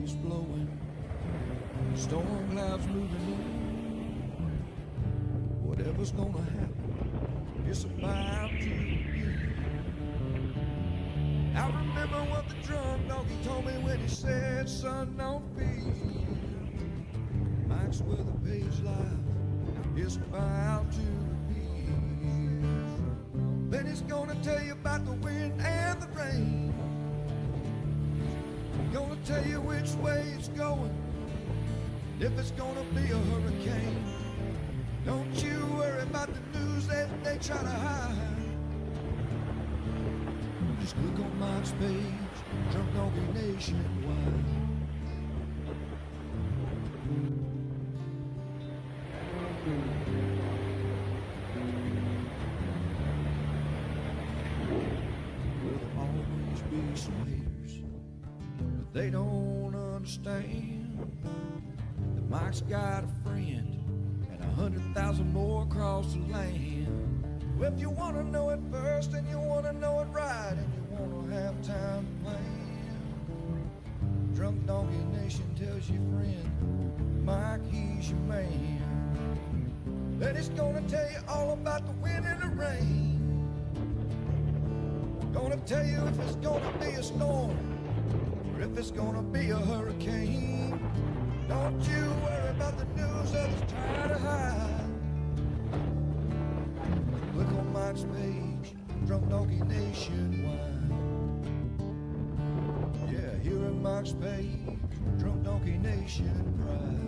breeze blowing, storm clouds moving in. Whatever's gonna happen, it's about to begin. I remember what the drunk donkey told me when he said, son, don't fear. Mike's where the page lies, it's about to begin. Then he's gonna tell you about the wind and the rain. Gonna tell you which way it's going, if it's gonna be a hurricane. Don't you worry about the news that they try to hide. Just click on Mike's page, Drunk Donkey Nationwide. There'll always be some haters, but they don't understand that Mike's got a friend and 100,000 more across the land. Well, if you want to know it first and you want to know it right and you want to have time to plan, Drunk Donkey Nation tells your friend, Mike, he's your man. Then he's gonna tell you all about the wind and the rain. Gonna tell you if it's gonna be a storm or if it's gonna be a hurricane. Don't you worry about the news others try to hide. Click on Mike's page, Drunk Donkey Nationwide. Yeah, here at Mike's page, Drunk Donkey Nation Pride.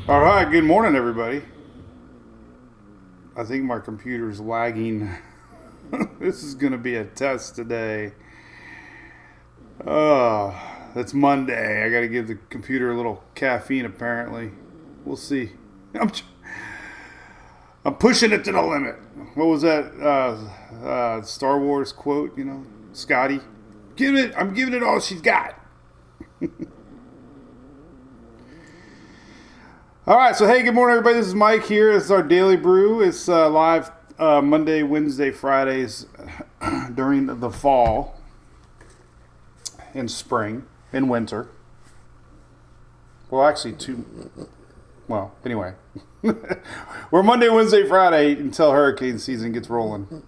All right, good morning, everybody. I think my computer's lagging. This is going to be a test today. It's Monday. I got to give the computer a little caffeine, apparently. We'll see. I'm pushing it to the limit. What was that Star Wars quote, Scotty? I'm giving it all she's got. All right, so hey, good morning, everybody. This is Mike here. This is our daily brew. It's live Monday, Wednesday, Fridays during the fall and spring and winter. Well, actually, anyway. We're Monday, Wednesday, Friday until hurricane season gets rolling.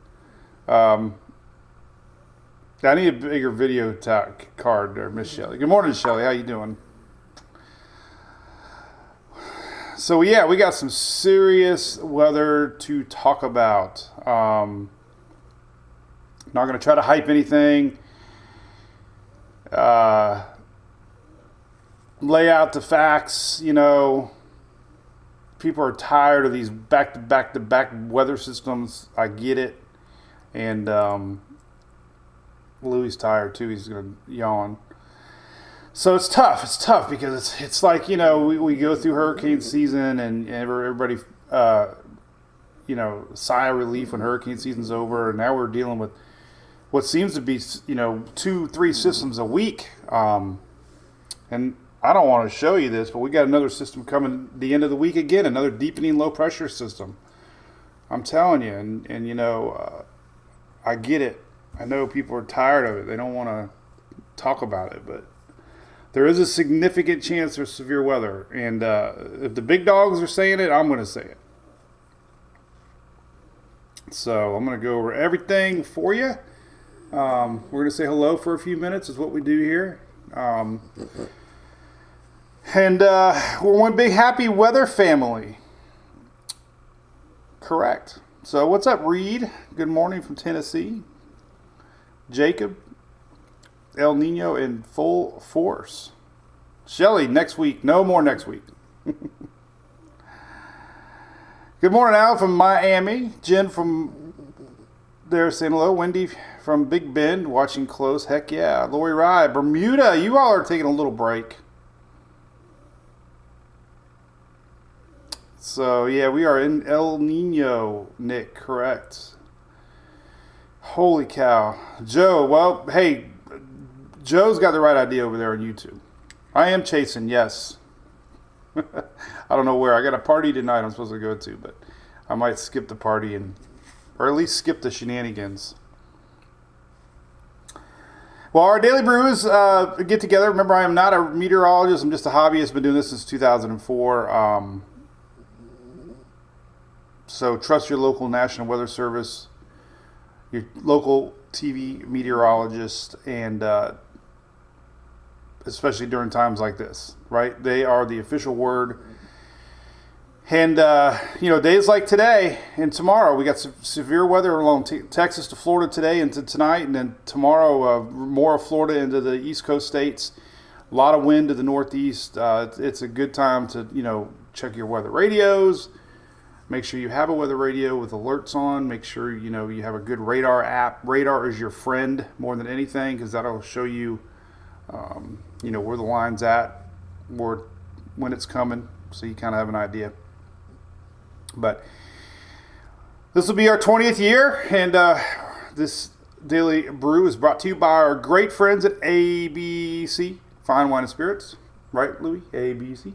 I need a bigger video card there, Miss Shelley. Good morning, Shelley. How you doing? So, yeah, we got some serious weather to talk about. Not going to try to hype anything. Lay out the facts, People are tired of these back-to-back weather systems. I get it. And Louis tired, too. He's going to yawn. So it's tough. It's tough because it's like, we go through hurricane season and everybody, sigh of relief when hurricane season's over. And now we're dealing with what seems to be, 2-3 systems a week. And I don't want to show you this, but we got another system coming the end of the week again, another deepening low pressure system. I'm telling you, and I get it. I know people are tired of it. They don't want to talk about it, but there is a significant chance for severe weather. And if the big dogs are saying it, I'm going to say it. So I'm going to go over everything for you. We're going to say hello for a few minutes is what we do here. And we're one big happy weather family. Correct. So what's up, Reed? Good morning from Tennessee. Jacob. El Nino in full force. Shelly, next week. No more next week. Good morning, Al from Miami. Jen from there saying hello. Wendy from Big Bend watching close. Heck yeah. Lori Rye, Bermuda. You all are taking a little break. So, yeah, we are in El Nino, Nick. Correct. Holy cow. Joe, well, hey, Joe's got the right idea over there on YouTube. I am chasing, yes. I don't know where. I got a party tonight I'm supposed to go to, but I might skip the party or at least skip the shenanigans. Well, our daily brews get together. Remember, I am not a meteorologist. I'm just a hobbyist. Been doing this since 2004. So trust your local National Weather Service, your local TV meteorologist, and especially during times like this, right? They are the official word. And, days like today and tomorrow, we got severe weather along Texas to Florida today into tonight, and then tomorrow, more of Florida into the East Coast states. A lot of wind to the northeast. It's a good time to, check your weather radios. Make sure you have a weather radio with alerts on. Make sure, you have a good radar app. Radar is your friend more than anything, because that'll show you, where the line's at, or when it's coming, so you kind of have an idea. But this will be our 20th year, and this daily brew is brought to you by our great friends at ABC Fine Wine and Spirits. Right, Louis? ABC.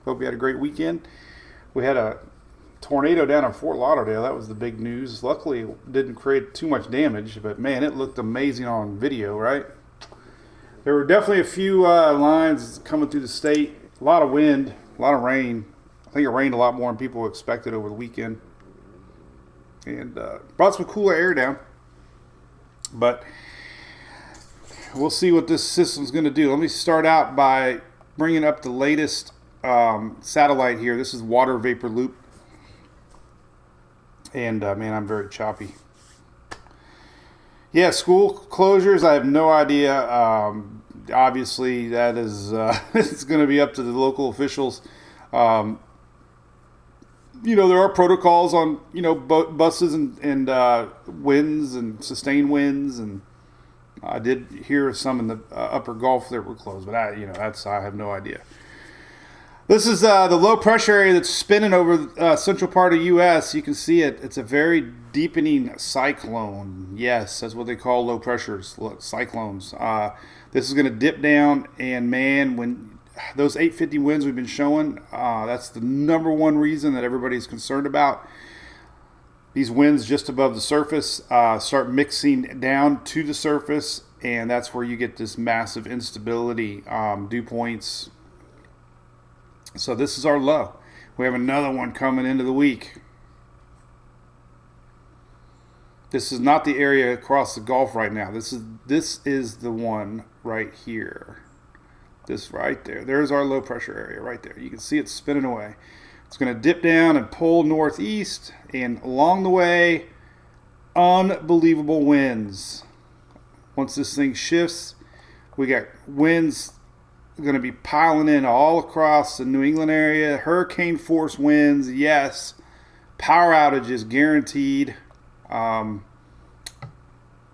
Hope you had a great weekend. We had a tornado down in Fort Lauderdale. That was the big news. Luckily, it didn't create too much damage, but man, it looked amazing on video, right? There were definitely a few lines coming through the state. A lot of wind, a lot of rain. I think it rained a lot more than people expected over the weekend. And brought some cooler air down. But we'll see what this system's going to do. Let me start out by bringing up the latest satellite here. This is Water Vapor Loop. And, man, I'm very choppy. Yeah, school closures, I have no idea. Obviously, that is it's going to be up to the local officials. There are protocols on, buses and winds and sustained winds. And I did hear some in the upper Gulf that were closed. But, I have no idea. This is the low pressure area that's spinning over central part of the U.S. You can see it. It's a very deepening cyclone. Yes, that's what they call low pressures, cyclones. This is going to dip down, and man, when those 850 winds we've been showing, that's the number one reason that everybody's concerned about. These winds just above the surface start mixing down to the surface, and that's where you get this massive instability, dew points. So this is our low. We have another one coming into the week. This is not the area across the Gulf right now. This is the one right here. This right there. There's our low pressure area right there. You can see it spinning away. It's going to dip down and pull northeast, and along the way, unbelievable winds. Once this thing shifts, we got winds going to be piling in all across the New England area. Hurricane force winds, yes. Power outages guaranteed.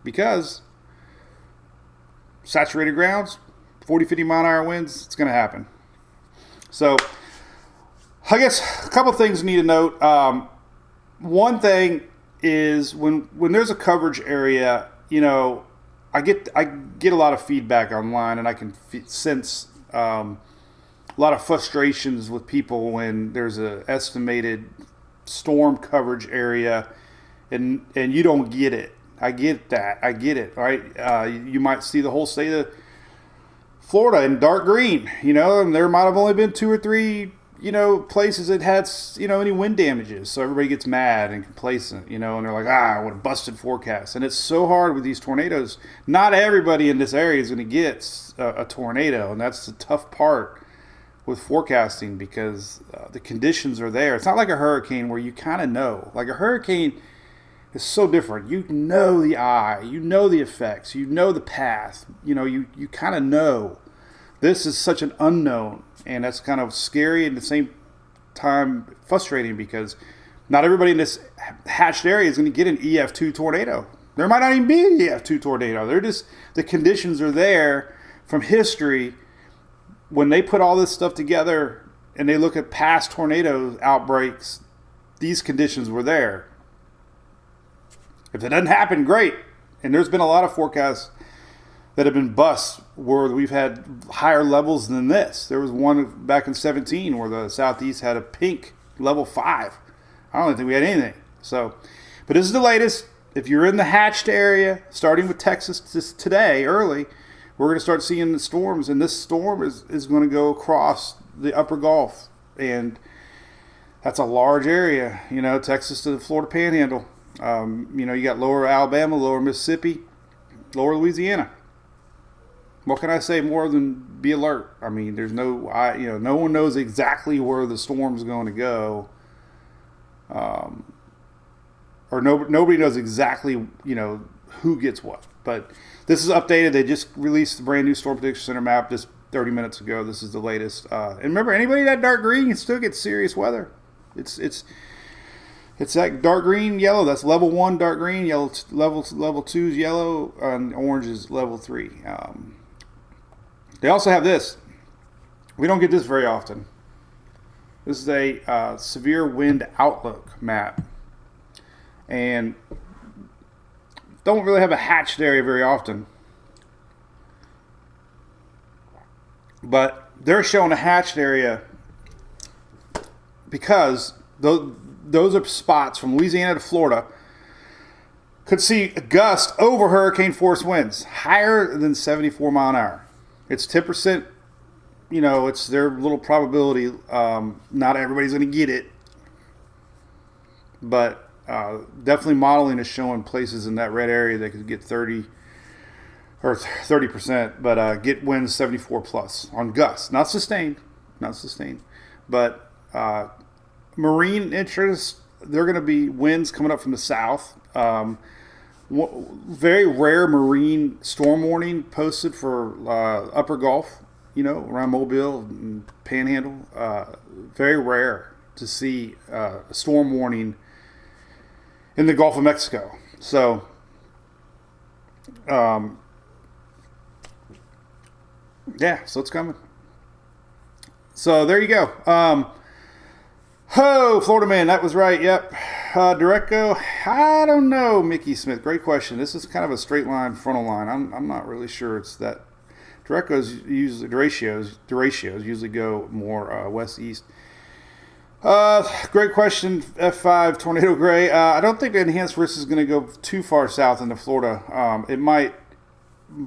Because saturated grounds, 40, 50 mile an hour winds, it's going to happen. So I guess a couple things you need to note. One thing is when there's a coverage area, I get a lot of feedback online, and I can sense a lot of frustrations with people when there's a estimated storm coverage area, and you don't get it. I get that. I get it. Right? You might see the whole state of Florida in dark green. And there might have only been 2 or 3 places that had any wind damages. So everybody gets mad and complacent. And they're like, what a busted forecast. And it's so hard with these tornadoes. Not everybody in this area is going to get a tornado, and that's the tough part with forecasting, because the conditions are there. It's not like a hurricane where you kind of know. Like a hurricane is so different. You know the eye, you know the effects, you know the path. You kind of know. This is such an unknown, and that's kind of scary and at the same time frustrating, because not everybody in this hatched area is going to get an EF2 tornado. There might not even be an EF2 tornado. The conditions are there from history. When they put all this stuff together and they look at past tornado outbreaks, these conditions were there. If it doesn't happen, great. And there's been a lot of forecasts that have been busts where we've had higher levels than this. There was one back in 17 where the southeast had a pink level 5. I don't think we had anything. So, but this is the latest. If you're in the hatched area, starting with Texas today, early, we're going to start seeing the storms. And this storm is going to go across the upper Gulf. And that's a large area, Texas to the Florida Panhandle. You got lower Alabama, lower Mississippi, lower Louisiana. What can I say more than be alert? I mean, there's no one knows exactly where the storm's going to go. Nobody knows exactly, who gets what. But this is updated. They just released the brand new Storm Prediction Center map just 30 minutes ago. This is the latest. And remember, anybody that dark green can still get serious weather. It's that dark green, yellow. That's level 1 dark green. Yellow level 2 is yellow, and orange is level 3. They also have this. We don't get this very often. This is a severe wind outlook map. And don't really have a hatched area very often. But they're showing a hatched area because those are spots from Louisiana to Florida could see a gust over hurricane force winds higher than 74 mile an hour. It's 10%, it's their little probability. Not everybody's going to get it. But definitely modeling is showing places in that red area that could get 30 or 30%, but get winds 74 plus on gusts. Not sustained. But marine interest, they're going to be winds coming up from the south. Very rare marine storm warning posted for upper Gulf, around Mobile and Panhandle. Very rare to see a storm warning in the Gulf of Mexico. So, so it's coming. So there you go. Florida man, that was right. Yep. Direcco, I don't know. Mickey Smith, great question. This is kind of a straight line, frontal line. I'm not really sure it's that. Direcco's usually the ratios usually go more west-east. Great question. F5 Tornado Gray. I don't think the enhanced risk is going to go too far south into Florida. It might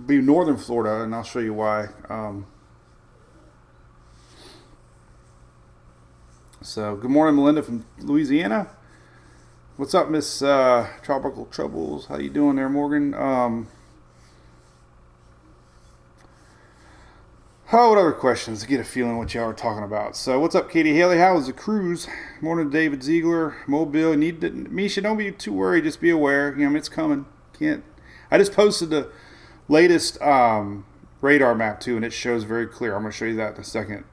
be northern Florida, and I'll show you why. So, good morning, Melinda from Louisiana. What's up, Miss Tropical Troubles? How you doing there, Morgan? What other questions to get a feeling what y'all are talking about? So, what's up, Katie Haley? How was the cruise? Morning, David Ziegler. Mobile. Misha, don't be too worried. Just be aware. It's coming. I just posted the latest radar map too, and it shows very clear. I'm going to show you that in a second.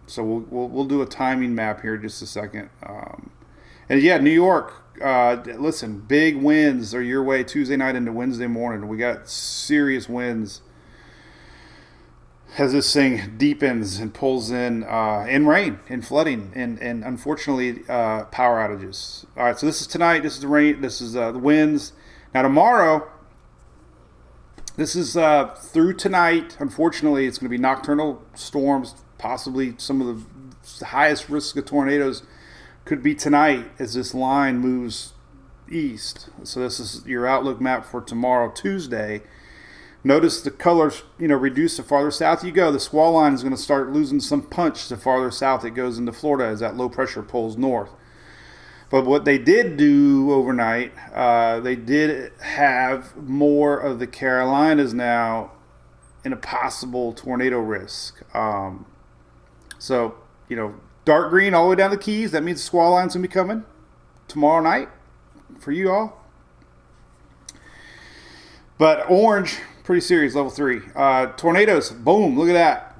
So we'll do a timing map here in just a second. And yeah, New York. Listen, big winds are your way Tuesday night into Wednesday morning. We got serious winds as this thing deepens and pulls in rain and flooding and unfortunately power outages. All right, so this is tonight. This is the rain. This is the winds. Now tomorrow, this is through tonight. Unfortunately, it's going to be nocturnal storms. Possibly some of the highest risk of tornadoes could be tonight as this line moves east. So this is your outlook map for tomorrow, Tuesday. Notice the colors, reduce the farther south you go. The squall line is going to start losing some punch the farther south it goes into Florida as that low pressure pulls north. But what they did do overnight, they did have more of the Carolinas now in a possible tornado risk. So, dark green all the way down the Keys. That means the squall line's going to be coming tomorrow night for you all. But orange, pretty serious, level 3. Tornadoes, boom, look at that.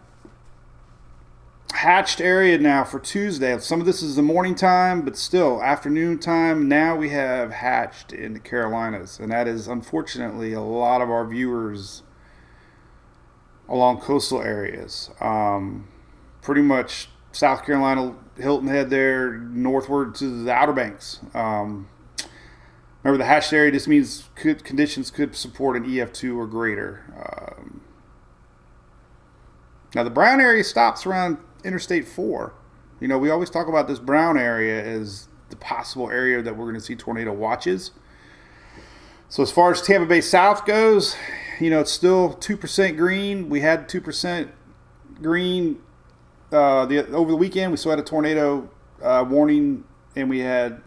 Hatched area now for Tuesday. Some of this is the morning time, but still afternoon time. Now we have hatched in the Carolinas. And that is, unfortunately, a lot of our viewers along coastal areas. Pretty much South Carolina, Hilton Head there, northward to the Outer Banks. Remember, the hashed area just means conditions could support an EF2 or greater. Now, the brown area stops around Interstate 4. You know, we always talk about this brown area as the possible area that we're going to see tornado watches. So as far as Tampa Bay South goes, you know, it's still 2% green. We had 2% green over the weekend. We still had a tornado warning, and we had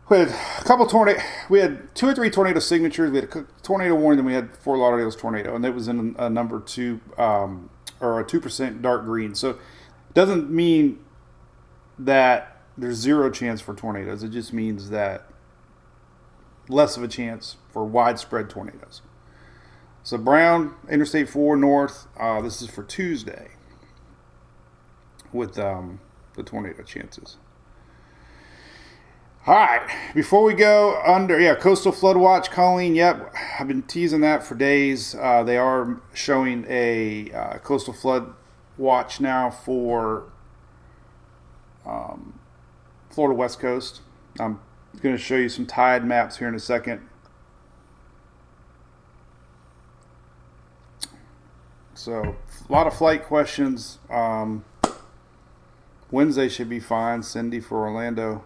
We had a couple tornado. We had 2 or 3 tornado signatures. We had a tornado warning, then we had Fort Lauderdale's tornado, and it was in a number 2 or a 2% dark green. So it doesn't mean that there's zero chance for tornadoes. It just means that less of a chance for widespread tornadoes. So brown, Interstate 4 north. This is for Tuesday with the tornado chances. All right, before we go coastal flood watch, Colleen. Yep, I've been teasing that for days. They are showing a coastal flood watch now for Florida West Coast. I'm going to show you some tide maps here in a second. So, a lot of flight questions. Wednesday should be fine. Cindy for Orlando.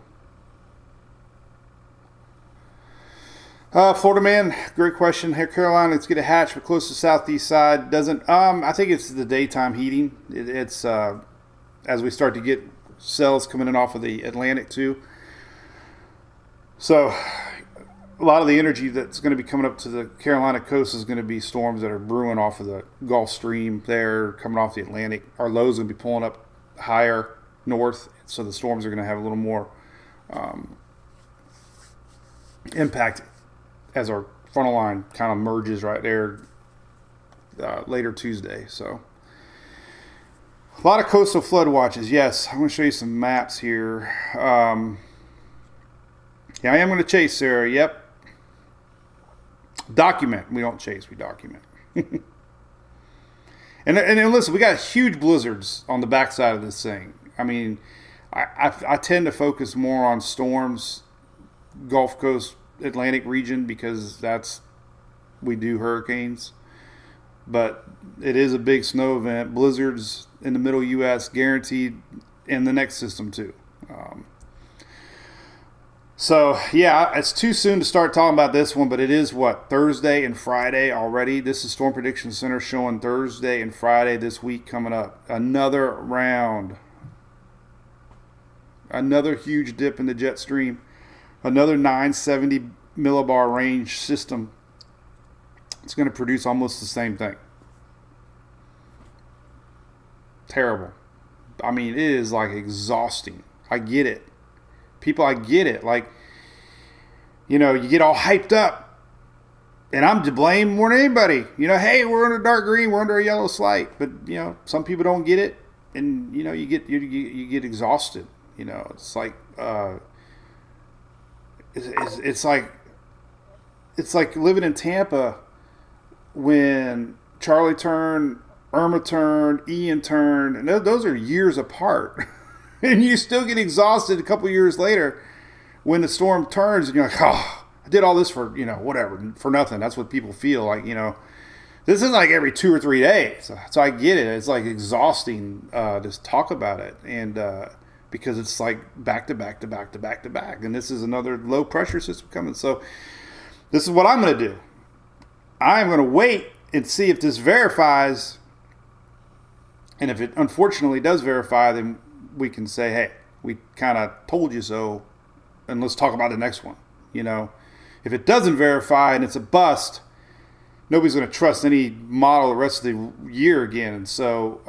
Florida man, great question. Here, Carolina, let's get a hatch, but close to southeast side. Doesn't. I think it's the daytime heating. It's as we start to get cells coming in off of the Atlantic too. So a lot of the energy that's going to be coming up to the Carolina coast is going to be storms that are brewing off of the Gulf Stream there, coming off the Atlantic. Our lows are going to be pulling up higher north, so the storms are going to have a little more impact as our frontal line kind of merges right there later Tuesday. So a lot of coastal flood watches. Yes, I'm going to show you some maps here. Yeah, I am going to chase, Sarah. Yep. Document. We don't chase, we document. and listen, we got huge blizzards on the backside of this thing. I mean, I tend to focus more on storms, Gulf Coast, Atlantic region, because we do hurricanes. But it is a big snow event. Blizzards in the middle U.S. guaranteed in the next system too. So, yeah, it's too soon to start talking about this one, but it is, Thursday and Friday already. This is Storm Prediction Center showing Thursday and Friday this week coming up. Another round. Another huge dip in the jet stream. Another 970 millibar range system. It's going to produce almost the same thing. Terrible. I mean, it is like exhausting. I get it. People, I get it. Like, you know, you get all hyped up, and I'm to blame more than anybody. You know, hey, we're under dark green, we're under a yellow slight, but you know, some people don't get it, and you know, you get exhausted. You know, it's like it's like living in Tampa when Charlie turned, Irma turned, Ian turned, and those are years apart. And you still get exhausted a couple years later when the storm turns and you're like, oh, I did all this for, you know, whatever, for nothing. That's what people feel like, you know. This isn't like every 2 or 3 days. So I get it. It's like exhausting to talk about it. And because it's like back to back to back to back to back. And this is another low pressure system coming. So this is what I'm going to do. I'm going to wait and see if this verifies. And if it unfortunately does verify, then we can say, hey, we kind of told you so, and let's talk about the next one. You know, if it doesn't verify and it's a bust, nobody's going to trust any model the rest of the year again. And so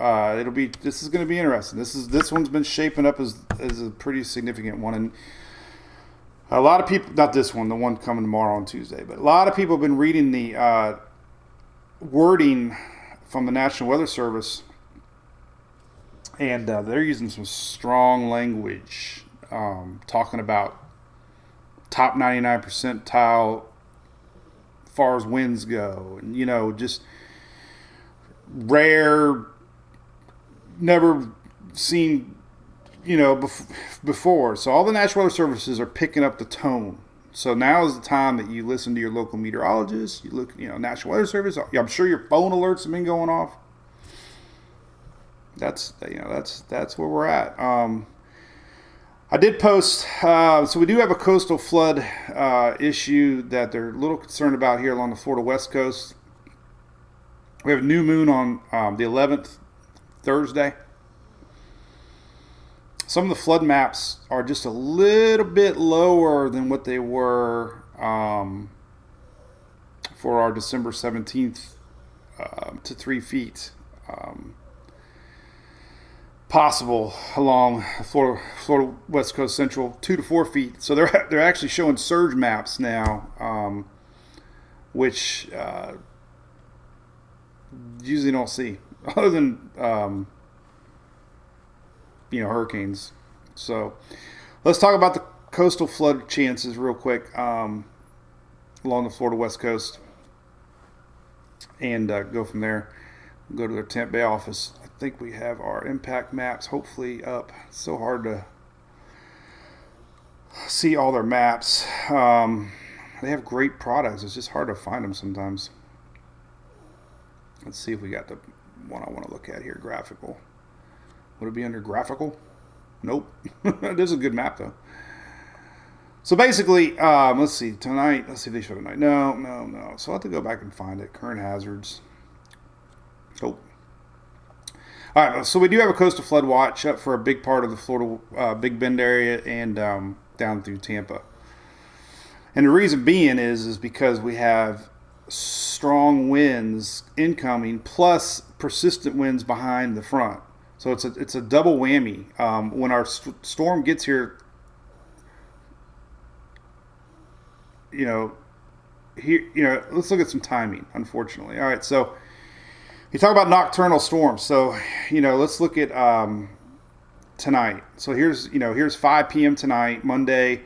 this is going to be interesting. This one's been shaping up as a pretty significant one. And a lot of people, not this one, the one coming tomorrow on Tuesday, but a lot of people have been reading the wording from the National Weather Service. And they're using some strong language, talking about top 99 percentile as far as winds go. And, you know, just rare, never seen before. So all the National Weather Services are picking up the tone. So now is the time that you listen to your local meteorologist. You look, National Weather Service. I'm sure your phone alerts have been going off. That's where we're at. I did post. So we do have a coastal flood issue that they're a little concerned about here along the Florida West Coast. We have a new moon on the 11th, Thursday. Some of the flood maps are just a little bit lower than what they were for our December 17th to 3 feet possible along Florida West Coast Central, 2 to 4 feet. So they're actually showing surge maps now, which usually don't see other than hurricanes. So let's talk about the coastal flood chances real quick along the Florida West Coast and go from there. Go to their Tampa Bay office. I think we have our impact maps hopefully up. It's so hard to see all their maps. They have great products. It's just hard to find them sometimes. Let's see if we got the one I want to look at here, graphical. Would it be under graphical? Nope. This is a good map, though. So basically, let's see. Tonight, let's see if they show tonight. No. So I'll have to go back and find it. Current hazards. Nope. All right, so we do have a coastal flood watch up for a big part of the Florida Big Bend area and down through Tampa. And the reason being is because we have strong winds incoming plus persistent winds behind the front. So it's a double whammy. When our storm gets here, let's look at some timing, unfortunately. All right, so you talk about nocturnal storms. So, let's look at tonight. So here's 5 p.m. tonight, Monday.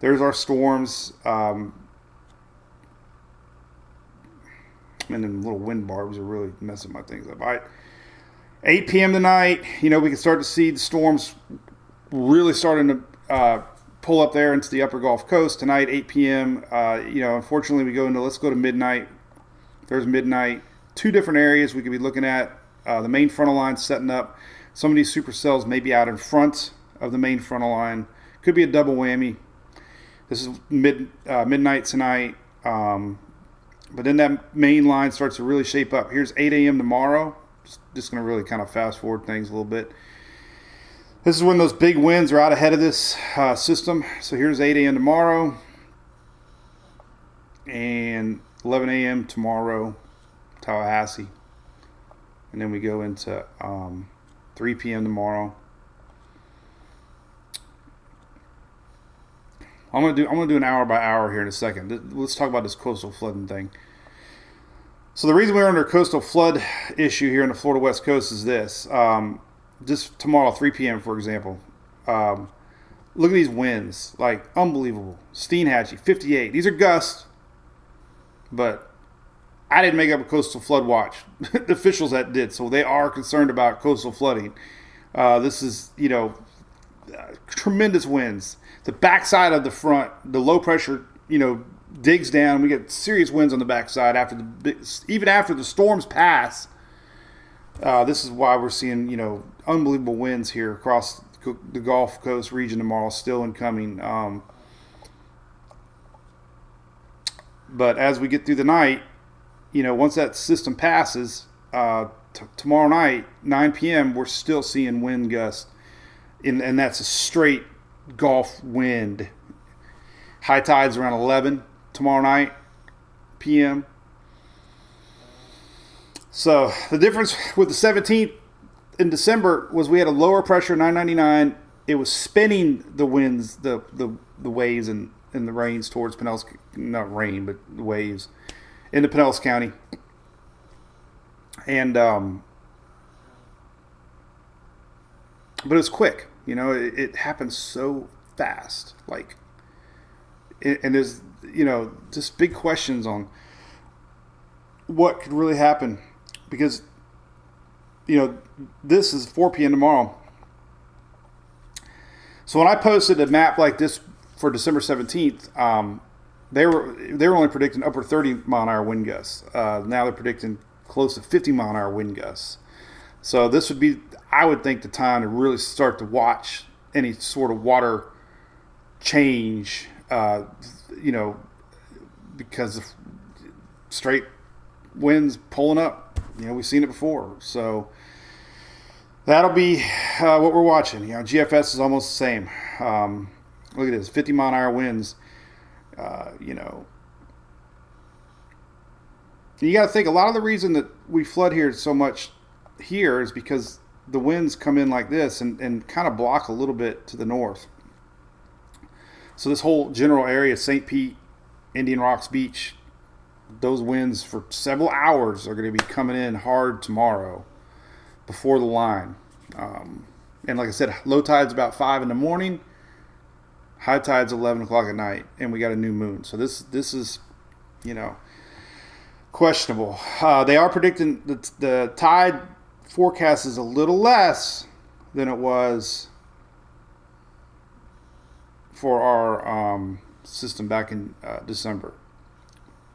There's our storms. And then little wind barbs are really messing my things up. All right. 8 p.m. tonight, we can start to see the storms really starting to pull up there into the upper Gulf Coast. Tonight, 8 p.m., unfortunately, let's go to midnight. There's midnight. 2 different areas we could be looking at. The main frontal line setting up. Some of these supercells may be out in front of the main frontal line. Could be a double whammy. This is midnight tonight. But then that main line starts to really shape up. Here's 8 a.m. tomorrow. Just going to really kind of fast forward things a little bit. This is when those big winds are out ahead of this system. So here's 8 a.m. tomorrow. And 11 a.m. tomorrow, Tallahassee. And then we go into 3 p.m. tomorrow. I'm gonna do an hour by hour here in a second. Let's talk about this coastal flooding thing. So the reason we're under a coastal flood issue here in the Florida West Coast is this. Just tomorrow, 3 p.m., for example. Look at these winds. Like, unbelievable. Steenhatchee, 58. These are gusts. But I didn't make up a coastal flood watch. The officials that did. So they are concerned about coastal flooding. This is, tremendous winds. The backside of the front, the low pressure, digs down. We get serious winds on the backside even after the storms pass. This is why we're seeing, unbelievable winds here across the Gulf Coast region tomorrow, still incoming. But as we get through the night, once that system passes, tomorrow night, 9 p.m., we're still seeing wind gusts. And that's a straight Gulf wind. High tides around 11 tomorrow night, p.m. So the difference with the 17th in December was we had a lower pressure, 999. It was spinning the winds, the waves and the rains towards Pinellas, not rain, but the waves into Pinellas County. And but it's quick, it happens so fast. And there's, just big questions on what could really happen because, this is 4 p.m. tomorrow. So when I posted a map like this for December 17th, they were only predicting upper 30-mile-an-hour wind gusts. Now they're predicting close to 50-mile-an-hour wind gusts. So this would be, I would think, the time to really start to watch any sort of water change, because of straight winds pulling up. We've seen it before. So that'll be what we're watching. GFS is almost the same. Look at this, 50-mile-an-hour winds. You got to think, a lot of the reason that we flood here so much here is because the winds come in like this and kind of block a little bit to the north. So this whole general area, St. Pete, Indian Rocks Beach, those winds for several hours are going to be coming in hard tomorrow before the line. And like I said, low tide's about 5 in the morning. High tide's 11 o'clock at night, and we got a new moon. So this is, questionable. They are predicting the tide forecast is a little less than it was for our system back in December.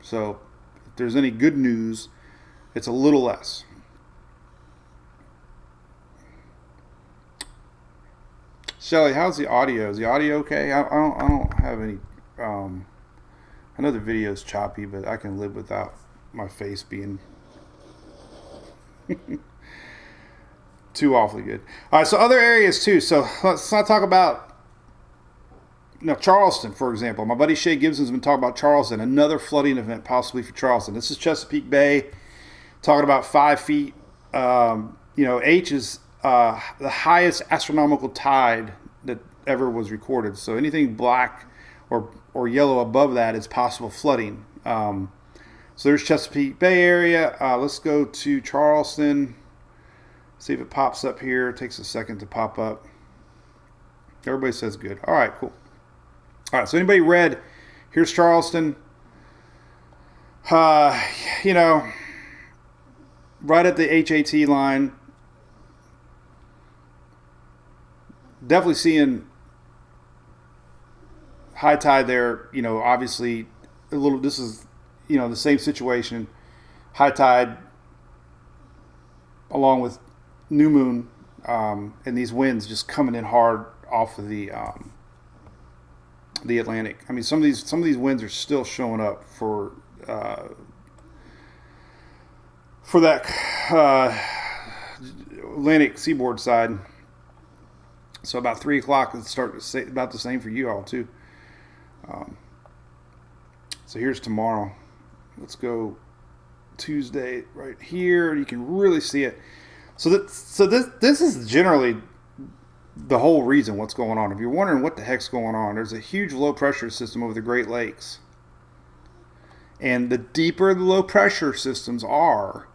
So if there's any good news, it's a little less. Shelly, how's the audio? Is the audio okay? I don't have any. I know the video's choppy, but I can live without my face being too awfully good. All right, so other areas too. So let's not talk about Charleston, for example. My buddy Shay Gibson's been talking about Charleston, another flooding event possibly for Charleston. This is Chesapeake Bay, talking about 5 feet. H is the highest astronomical tide that ever was recorded. So anything black or yellow above that is possible flooding. So there's Chesapeake Bay area. Let's go to Charleston. See if it pops up here. It takes a second to pop up. Everybody says good. All right, cool. All right, so anybody read? Here's Charleston. Right at the HAT line. Definitely seeing high tide there. Obviously a little. This is the same situation. High tide along with new moon, and these winds just coming in hard off of the Atlantic. I mean, some of these winds are still showing up for that Atlantic seaboard side. So about 3 o'clock, it's starting to say about the same for you all too. So here's tomorrow. Let's go Tuesday right here. You can really see it. So this is generally the whole reason what's going on. If you're wondering what the heck's going on, there's a huge low pressure system over the Great Lakes. And the deeper the low pressure systems are,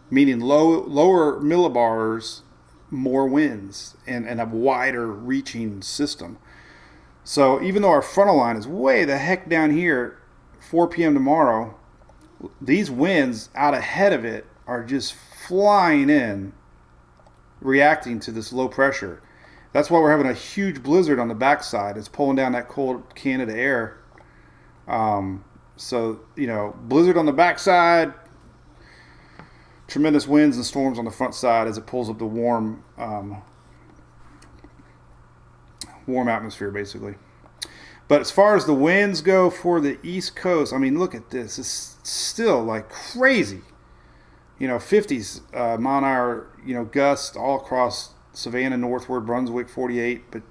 meaning lower millibars, more winds and a wider reaching system. So even though our frontal line is way the heck down here, 4 p.m. tomorrow, these winds out ahead of it are just flying in, reacting to this low pressure. That's why we're having a huge blizzard on the backside. It's pulling down that cold Canada air. So, blizzard on the backside, tremendous winds and storms on the front side as it pulls up the warm atmosphere, basically. But as far as the winds go for the East Coast, I mean, look at this. It's still like crazy. 50s mile an hour, gusts all across Savannah, northward, Brunswick, 48, but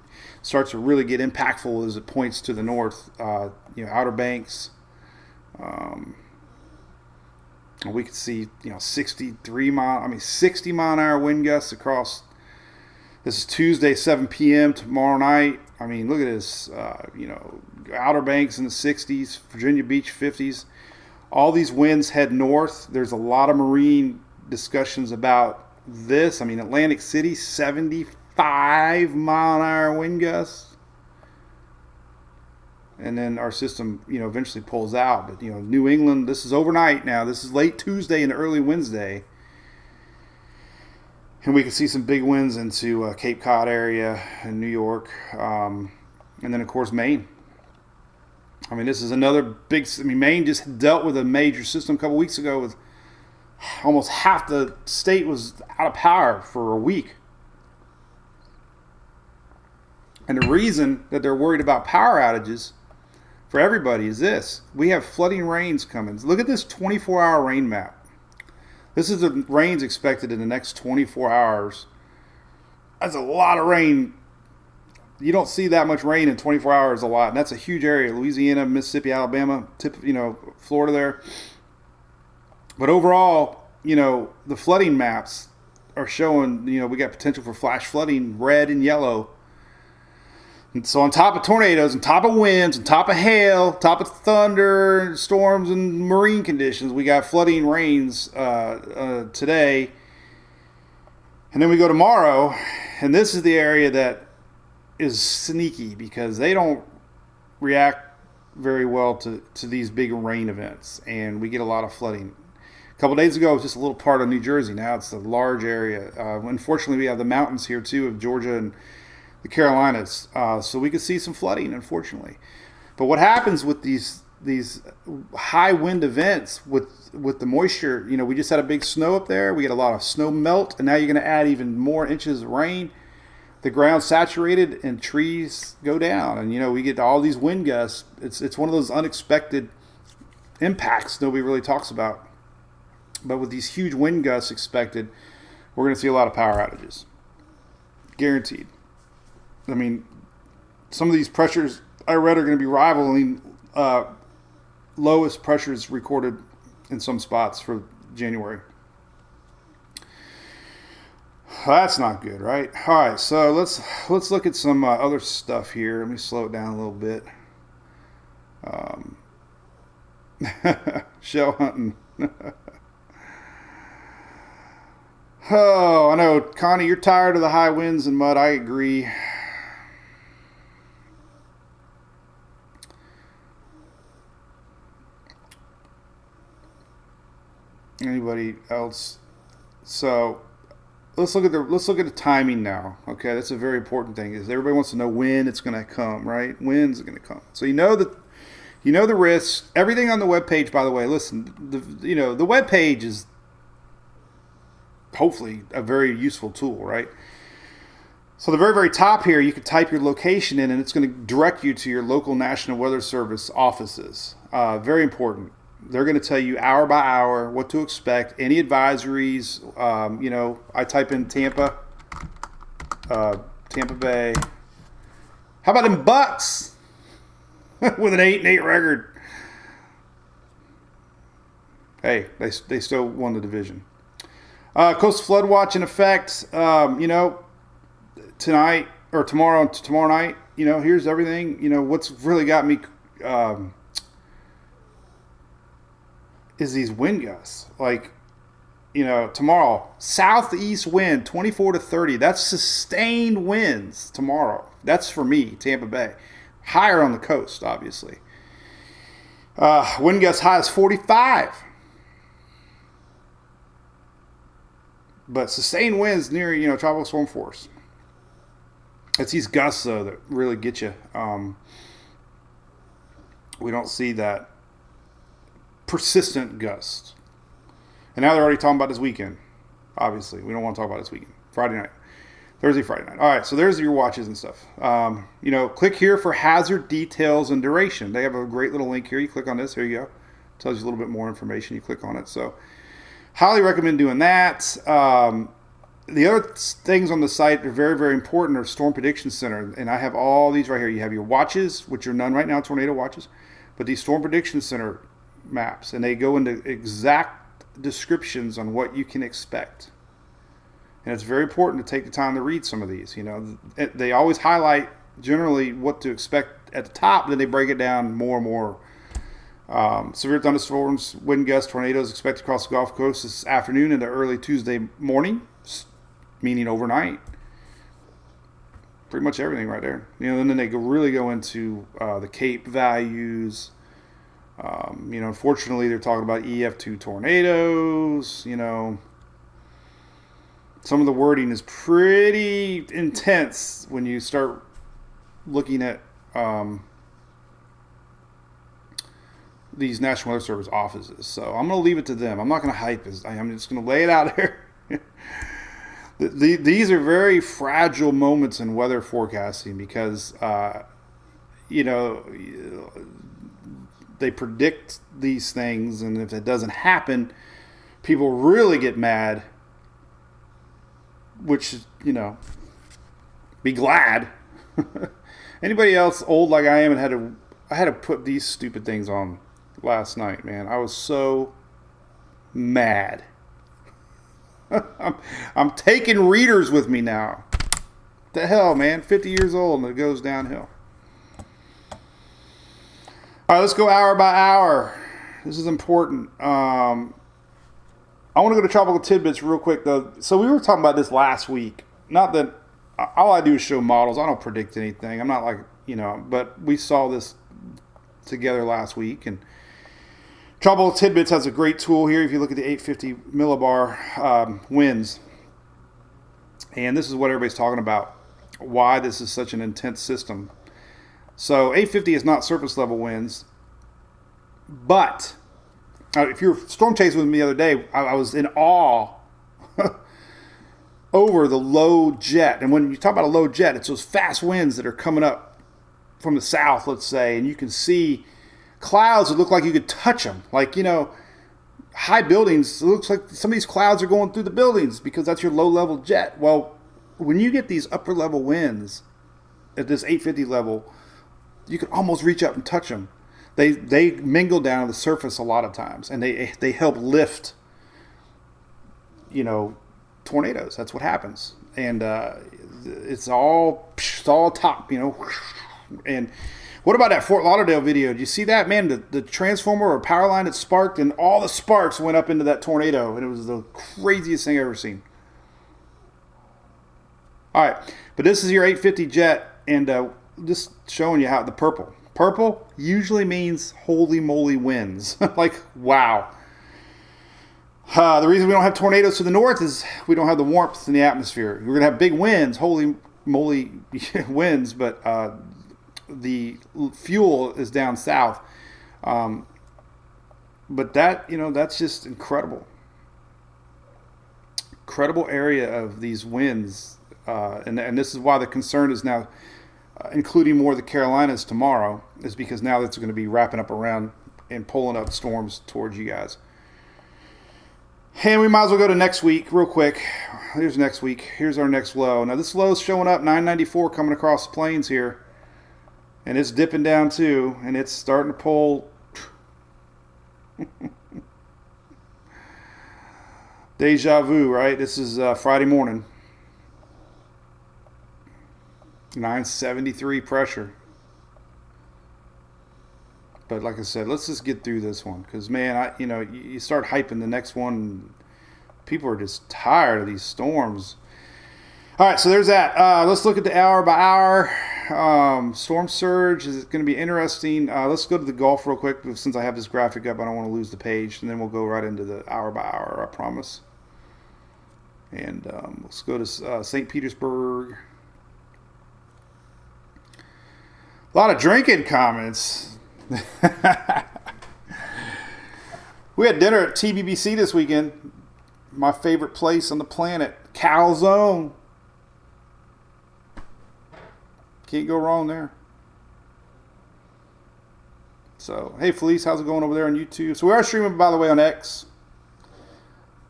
starts to really get impactful as it points to the north. Outer Banks. We could see, 60 mile an hour wind gusts across. This is Tuesday, 7 p.m. tomorrow night. I mean, look at this. Outer Banks in the 60s, Virginia Beach 50s. All these winds head north. There's a lot of marine discussions about this. I mean, Atlantic City, 75 mile an hour wind gusts. And then our system, eventually pulls out. But, New England, this is overnight now. This is late Tuesday and early Wednesday. And we can see some big winds into Cape Cod area and New York. And then, of course, Maine. I mean, this is another big... I mean, Maine just dealt with a major system a couple weeks ago with almost half the state was out of power for a week. And the reason that they're worried about power outages for everybody is this. We have flooding rains coming. Look at this 24-hour rain map. This is the rains expected in the next 24 hours. That's a lot of rain. You don't see that much rain in 24 hours a lot. And that's a huge area. Louisiana, Mississippi, Alabama, Florida there. But overall, the flooding maps are showing, we got potential for flash flooding, red and yellow. And so on top of tornadoes, on top of winds, on top of hail, top of thunder, storms, and marine conditions, we got flooding rains today. And then we go tomorrow, and this is the area that is sneaky because they don't react very well to these big rain events, and we get a lot of flooding. A couple of days ago, it was just a little part of New Jersey. Now it's a large area. Unfortunately, we have the mountains here, too, of Georgia and the Carolinas, so we could see some flooding, unfortunately. But what happens with these high wind events with the moisture? We just had a big snow up there. We get a lot of snow melt, and now you're going to add even more inches of rain. The ground's saturated, and trees go down, and we get all these wind gusts. It's one of those unexpected impacts nobody really talks about. But with these huge wind gusts expected, we're going to see a lot of power outages, guaranteed. I mean, some of these pressures I read are going to be rivaling lowest pressures recorded in some spots for January. That's not good, right? All right, so let's look at some other stuff here. Let me slow it down a little bit. Shell hunting. Oh, I know, Connie, you're tired of the high winds and mud. I agree. Anybody else? So let's look at the timing now. Okay, that's a very important thing. Is everybody wants to know when it's going to come, right? When's it going to come? So you know the risks. Everything on the webpage, by the way. Listen, the webpage is hopefully a very useful tool, right? So the very, very top here, you can type your location in, and it's going to direct you to your local National Weather Service offices. Very important. They're going to tell you hour by hour what to expect, any advisories. I type in Tampa Bay. How about them Bucks with an 8-8 record? Hey, they still won the division. Coastal flood watch in effect. Tonight or tomorrow night. Here's everything. What's really got me. Is these wind gusts. Tomorrow, southeast wind, 24 to 30. That's sustained winds tomorrow. That's for me, Tampa Bay. Higher on the coast, obviously. Wind gusts high as 45. But sustained winds near, tropical storm force. It's these gusts, though, that really get you. We don't see that persistent gust. And now they're already talking about this weekend. Obviously, we don't want to talk about this weekend. Thursday, Friday night. All right, so there's your watches and stuff. Click here for hazard details and duration. They have a great little link here. You click on this. Here you go. Tells you a little bit more information. You click on it. So highly recommend doing that. The other things on the site that are very, very important are Storm Prediction Center. And I have all these right here. You have your watches, which are none right now, tornado watches. But these Storm Prediction Center maps, and they go into exact descriptions on what you can expect. And it's very important to take the time to read some of these. They always highlight generally what to expect at the top, then they break it down more and more. Severe thunderstorms, wind gusts, tornadoes expected across the Gulf Coast this afternoon into early Tuesday morning, meaning overnight. Pretty much everything right there. And then they really go into the Cape values. Unfortunately, they're talking about EF2 tornadoes, some of the wording is pretty intense when you start looking at these National Weather Service offices. So I'm going to leave it to them. I'm not going to hype it. I'm just going to lay it out there. These are very fragile moments in weather forecasting because, they predict these things, and if it doesn't happen, people really get mad, which, be glad. Anybody else old like I am and I had to put these stupid things on last night, man. I was so mad. I'm taking readers with me now. What the hell, man? 50 years old and it goes downhill. All right, let's go hour by hour. This is important. I want to go to Tropical Tidbits real quick, though. So we were talking about this last week. Not that all I do is show models. I don't predict anything. I'm not like, but we saw this together last week. And Tropical Tidbits has a great tool here. If you look at the 850 millibar winds, and this is what everybody's talking about, why this is such an intense system. So 850 is not surface level winds, but if you were storm chasing with me the other day, I was in awe over the low jet. And when you talk about a low jet, it's those fast winds that are coming up from the south, let's say, and you can see clouds that look like you could touch them. Like, high buildings, it looks like some of these clouds are going through the buildings because that's your low level jet. Well, when you get these upper level winds at this 850 level, you can almost reach up and touch them. They mingle down to the surface a lot of times, and they help lift, tornadoes. That's what happens, and it's all top, And what about that Fort Lauderdale video? Did you see that, man? The transformer or power line that sparked, and all the sparks went up into that tornado, and it was the craziest thing I've ever seen. All right, but this is your 850 jet, and just showing you how the purple usually means holy moly winds. Like, wow. The reason we don't have tornadoes to the north is we don't have the warmth in the atmosphere. We're going to have big winds, holy moly winds, but the fuel is down south. But that, that's just incredible. Incredible area of these winds. And this is why the concern is now including more of the Carolinas tomorrow, is because now that's going to be wrapping up around and pulling up storms towards you guys. And we might as well go to next week real quick. Here's next week. Here's our next low. Now this low is showing up 994 coming across the plains here. And it's dipping down too. And it's starting to pull. Deja vu, right? This is Friday morning. 973 pressure. But like I said, let's just get through this one, because man, you start hyping the next one, people are just tired of these storms. All right, so there's that. Let's look at the hour by hour. Storm surge is going to be interesting. Let's go to the Gulf real quick, since I have this graphic up. I don't want to lose the page, and then we'll go right into the hour by hour, I promise. And let's go to St. Petersburg. A lot of drinking comments. We had dinner at TBBC this weekend. My favorite place on the planet. Calzone. Can't go wrong there. So, hey Felice, how's it going over there on YouTube? So we are streaming, by the way, on X.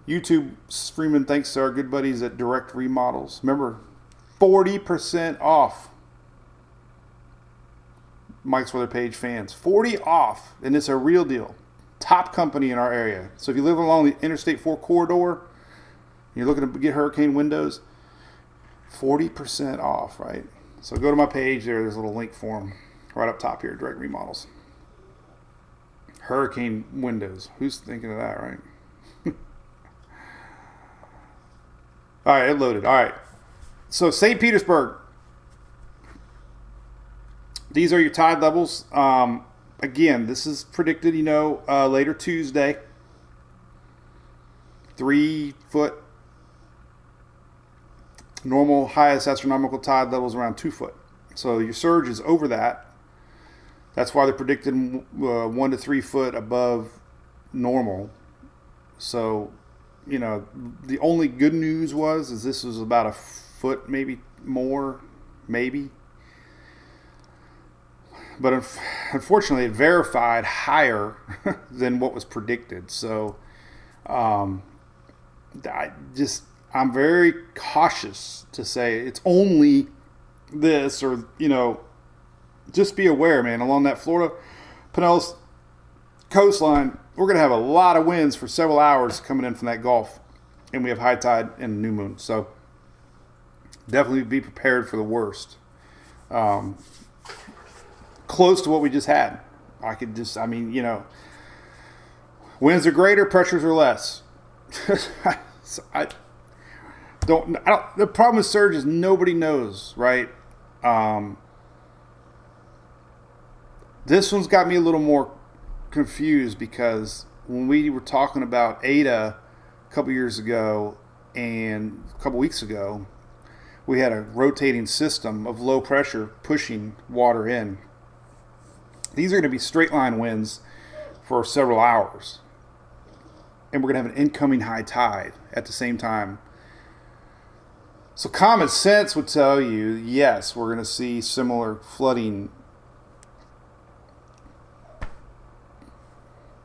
YouTube streaming thanks to our good buddies at Direct Remodels. Remember, 40% off. Mike's Weather Page fans, 40 off, and it's a real deal. Top company in our area. So if you live along the Interstate 4 corridor, you're looking to get hurricane windows, 40% off, right? So go to my page there. There's a little link for them right up top here, Direct Remodels. Hurricane windows. Who's thinking of that, right? All right, it loaded. All right. So St. Petersburg. These are your tide levels. Again, this is predicted, later Tuesday. 3 foot Normal highest astronomical tide level is around 2 foot. So your surge is over that. That's why they're predicted 1 to 3 foot above normal. So, the only good news is this was about a foot, maybe more, maybe. But unfortunately, it verified higher than what was predicted. So, I'm very cautious to say it's only this, or just be aware, man. Along that Florida Pinellas coastline, we're going to have a lot of winds for several hours coming in from that Gulf, and we have high tide and new moon. So definitely be prepared for the worst. Close to what we just had. Winds are greater, pressures are less. So the problem with surge is nobody knows, right? This one's got me a little more confused, because when we were talking about Ada a couple years ago and a couple weeks ago, we had a rotating system of low pressure pushing water in. These are going to be straight line winds for several hours, and we're going to have an incoming high tide at the same time. So common sense would tell you, yes, we're going to see similar flooding.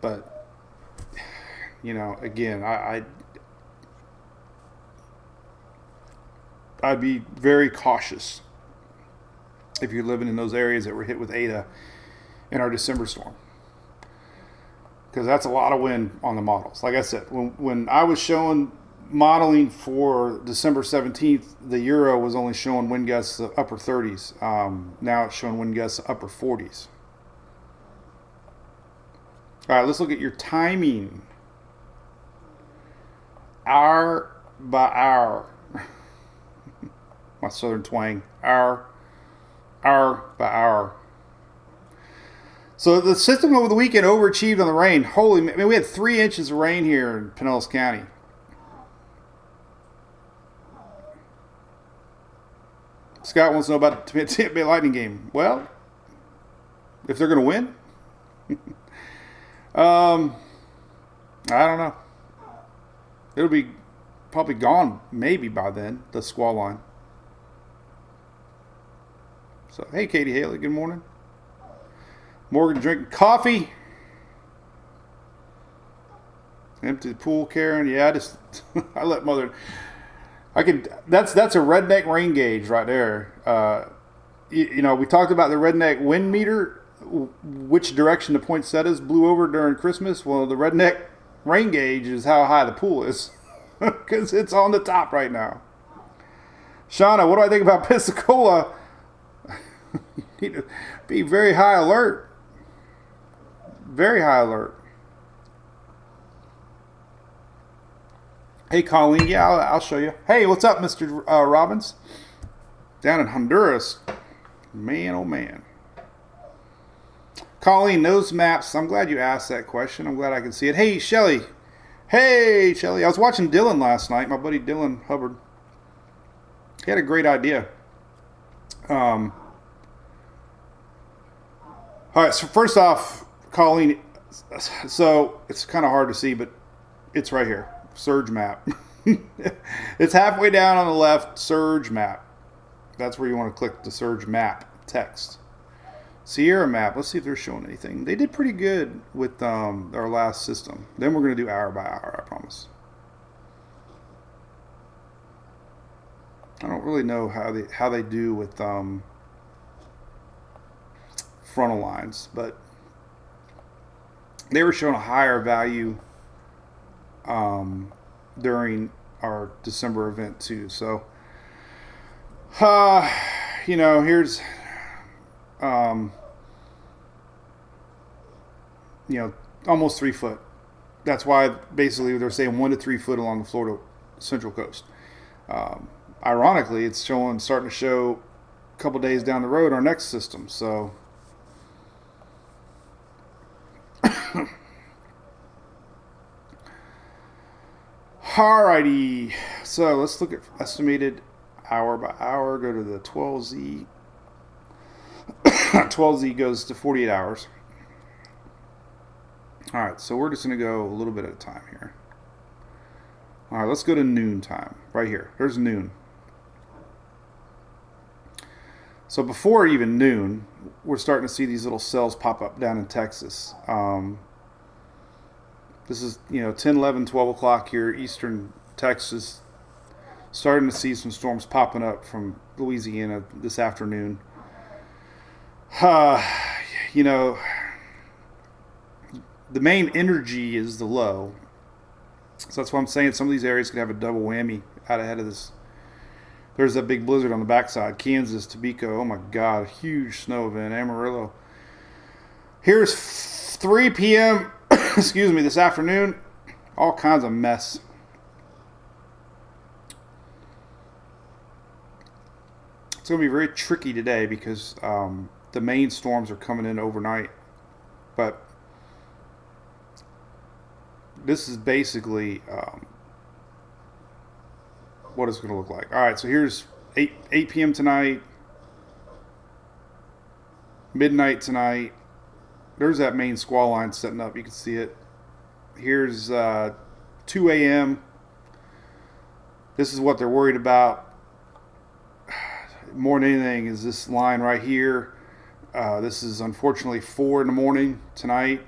But, again, I'd be very cautious if you're living in those areas that were hit with Ada in our December storm, because that's a lot of wind on the models. Like I said, when I was showing modeling for December 17th, the Euro was only showing wind gusts of upper 30s. Now it's showing wind gusts of upper 40s. All right, let's look at your timing. Hour by hour. My southern twang. Hour by hour. So the system over the weekend overachieved on the rain. We had 3 inches of rain here in Pinellas County. Scott wants to know about the Tampa Bay Lightning game. Well, if they're going to win, I don't know. It'll be probably gone maybe by then, the squall line. So, hey, Katie Haley, good morning. Morgan drinking coffee. Empty the pool, Karen. Yeah, I let mother. That's a redneck rain gauge right there. We talked about the redneck wind meter, which direction the poinsettias blew over during Christmas. Well, the redneck rain gauge is how high the pool is, because it's on the top right now. Shauna, what do I think about Pensacola? You need to be very high alert. Very high alert. Hey, Colleen. Yeah, I'll show you. Hey, what's up, Mr. Robbins? Down in Honduras. Man, oh, man. Colleen, those maps. I'm glad you asked that question. I'm glad I can see it. Hey, Shelly. Hey, Shelly. I was watching Dylan last night. My buddy Dylan Hubbard. He had a great idea. All right, so first off, Colleen, so it's kind of hard to see, but it's right here. Surge map. It's halfway down on the left, surge map. That's where you want to click the surge map text. Sierra map. Let's see if they're showing anything. They did pretty good with our last system. Then we're going to do hour by hour, I promise. I don't really know how they do with frontal lines, but they were showing a higher value during our December event too. So, here's, almost 3 foot. That's why basically they're saying 1 to 3 foot along the Florida Central Coast. Ironically, it's starting to show a couple days down the road our next system. So, alrighty. So let's look at estimated hour by hour, go to the 12Z. 12Z goes to 48 hours. All right, so we're just going to go a little bit at a time here. All right, let's go to noon time. Right here. There's noon. So before even noon, we're starting to see these little cells pop up down in Texas. This is, 10, 11, 12 o'clock here, Eastern Texas. Starting to see some storms popping up from Louisiana this afternoon. The main energy is the low. So that's why I'm saying some of these areas could have a double whammy out ahead of this. There's that big blizzard on the backside. Kansas, Topeka, oh my God, huge snow event, Amarillo. Here's 3 p.m., excuse me, this afternoon. All kinds of mess. It's going to be very tricky today because the main storms are coming in overnight. But this is basically what it's going to look like. All right, so here's 8 p.m. tonight, midnight tonight. There's that main squall line setting up. You can see it. Here's 2 a.m. This is what they're worried about more than anything is this line right here. This is unfortunately 4 in the morning tonight.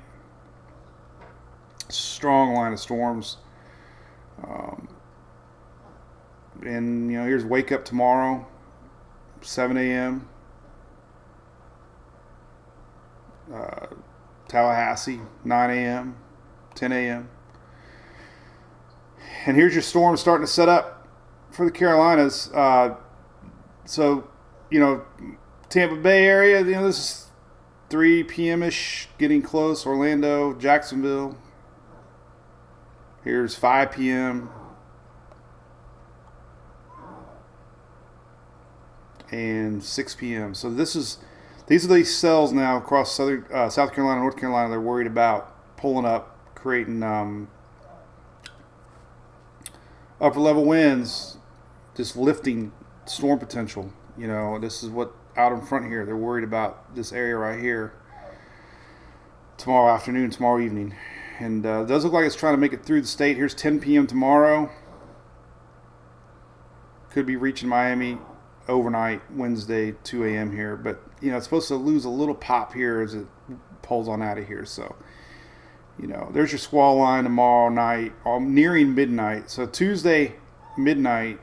Strong line of storms. And, here's wake up tomorrow, 7 a.m. Tallahassee, 9 a.m., 10 a.m. And here's your storm starting to set up for the Carolinas. So, Tampa Bay area, this is 3 p.m.-ish, getting close. Orlando, Jacksonville. Here's 5 p.m. and 6 p.m. So these are these cells now across South Carolina, North Carolina. They're worried about pulling up, creating upper level winds, just lifting storm potential. This is what out in front here. They're worried about this area right here tomorrow afternoon, tomorrow evening. And it does look like it's trying to make it through the state. Here's 10 p.m. tomorrow. Could be reaching Miami overnight, Wednesday, 2 a.m. here. But, it's supposed to lose a little pop here as it pulls on out of here. So, there's your squall line tomorrow night, nearing midnight. So Tuesday, midnight,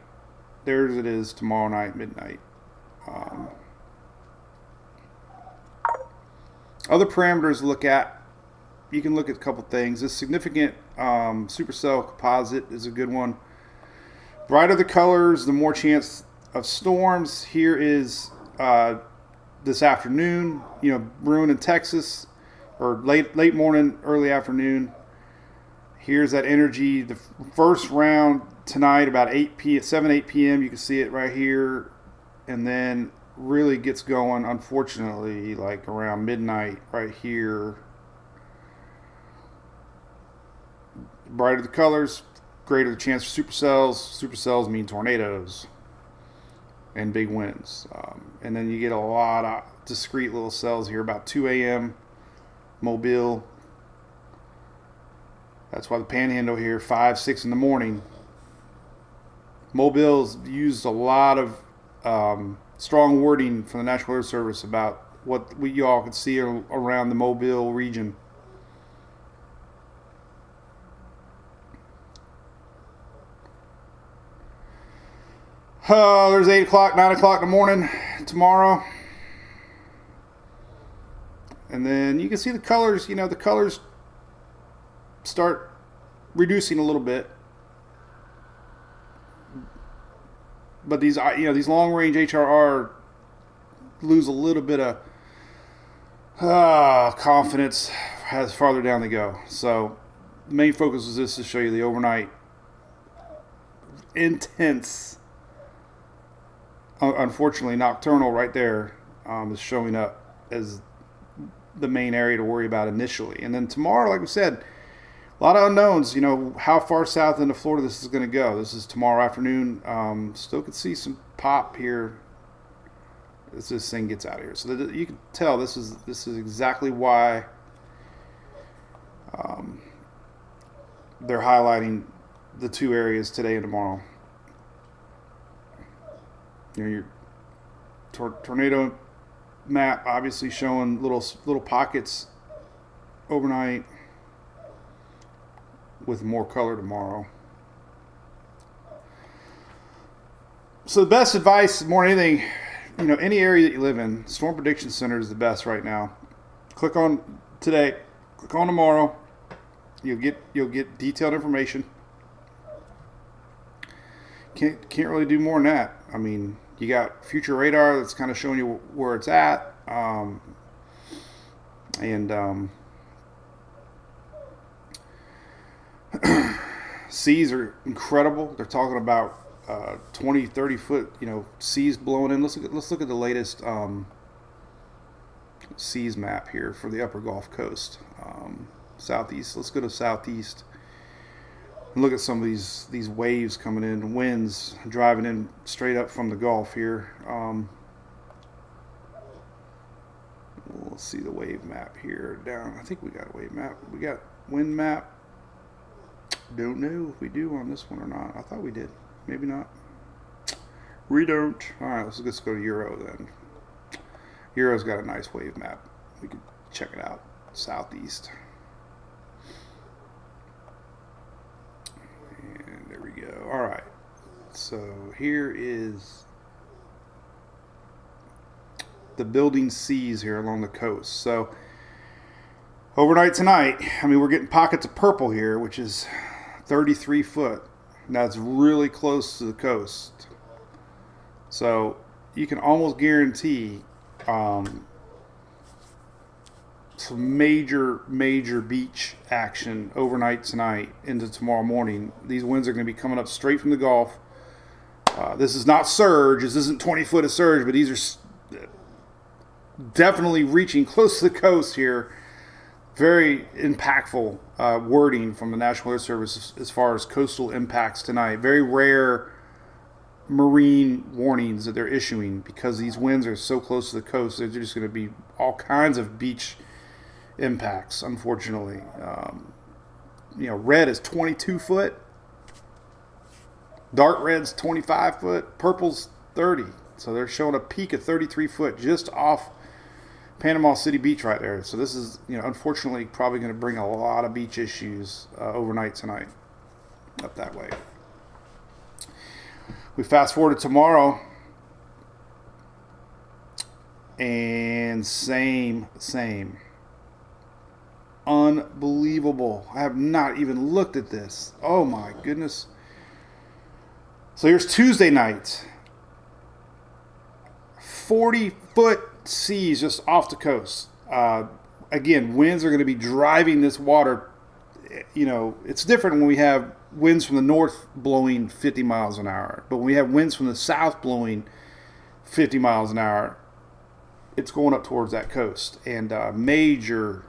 there it is tomorrow night, midnight. Other parameters to look at. You can look at a couple things. This significant supercell composite is a good one. Brighter the colors, the more chance of storms. Here is this afternoon, brewing in Texas, or late morning, early afternoon. Here's that energy. The first round tonight, about 8 p.m. You can see it right here, and then really gets going, unfortunately, like around midnight right here. Brighter the colors, greater the chance for supercells. Supercells mean tornadoes and big winds. And then you get a lot of discrete little cells here about 2 a.m. Mobile. That's why the panhandle here, 5, 6 in the morning. Mobile's used a lot of strong wording from the National Weather Service about what you all can see around the Mobile region. There's 8 o'clock, 9 o'clock in the morning tomorrow. And then you can see the colors, the colors start reducing a little bit. But these long range HRR lose a little bit of confidence as farther down they go. So the main focus is this to show you the overnight intense, unfortunately nocturnal right there is showing up as the main area to worry about initially. And then tomorrow, like we said, a lot of unknowns. How far south into Florida this is going to go. This is tomorrow afternoon. Still could see some pop here as this thing gets out of here. So you can tell this is exactly why they're highlighting the two areas today and tomorrow. Your tornado map obviously showing little pockets overnight with more color tomorrow. So the best advice, more than anything, any area that you live in, Storm Prediction Center is the best right now. Click on today, click on tomorrow. You'll get detailed information. Can't really do more than that. I mean, you got future radar that's kind of showing you where it's at, seas are incredible. They're talking about 20, 30 foot, seas blowing in. Let's look at the latest seas map here for the upper Gulf Coast, southeast. Let's go to southeast and look at some of these waves coming in, winds driving in straight up from the Gulf here. Let's see the wave map here down. I think we got a wave map. We got wind map. Don't know if we do on this one or not. I thought we did. Maybe not. We don't. All right, let's go to Euro then. Euro's got a nice wave map. We can check it out. Southeast. And there we go. All right. So here is the building seas here along the coast. So overnight tonight, we're getting pockets of purple here, which is 33 foot. That's really close to the coast. So you can almost guarantee some major beach action overnight tonight into tomorrow morning. These winds are going to be coming up straight from the Gulf. This is not surge. This isn't 20 foot of surge, but these are definitely reaching close to the coast here. Very impactful wording from the National Weather Service as far as coastal impacts tonight. Very rare marine warnings that they're issuing because these winds are so close to the coast. There's just going to be all kinds of beach impacts, unfortunately. Red is 22 foot. Dark red's 25 foot. Purple's 30. So they're showing a peak of 33 foot just off Panama City Beach right there. So this is, unfortunately, probably going to bring a lot of beach issues overnight tonight up that way. We fast forward to tomorrow, and same. Unbelievable. I have not even looked at this. Oh my goodness. So here's Tuesday night. 40 foot seas just off the coast. Again, winds are going to be driving this water. It's different when we have winds from the north blowing 50 miles an hour. But when we have winds from the south blowing 50 miles an hour, it's going up towards that coast. And major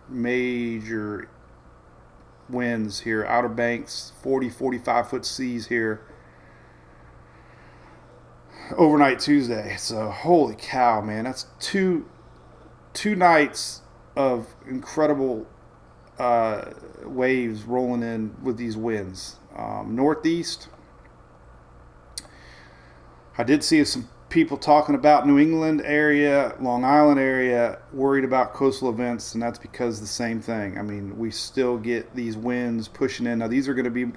winds here. Outer Banks, 40, 45 foot seas here. Overnight Tuesday. So holy cow, man. That's two nights of incredible waves rolling in with these winds. Northeast, I did see some people talking about New England area, Long Island area, worried about coastal events, and that's because the same thing. We still get these winds pushing in. Now these are going to be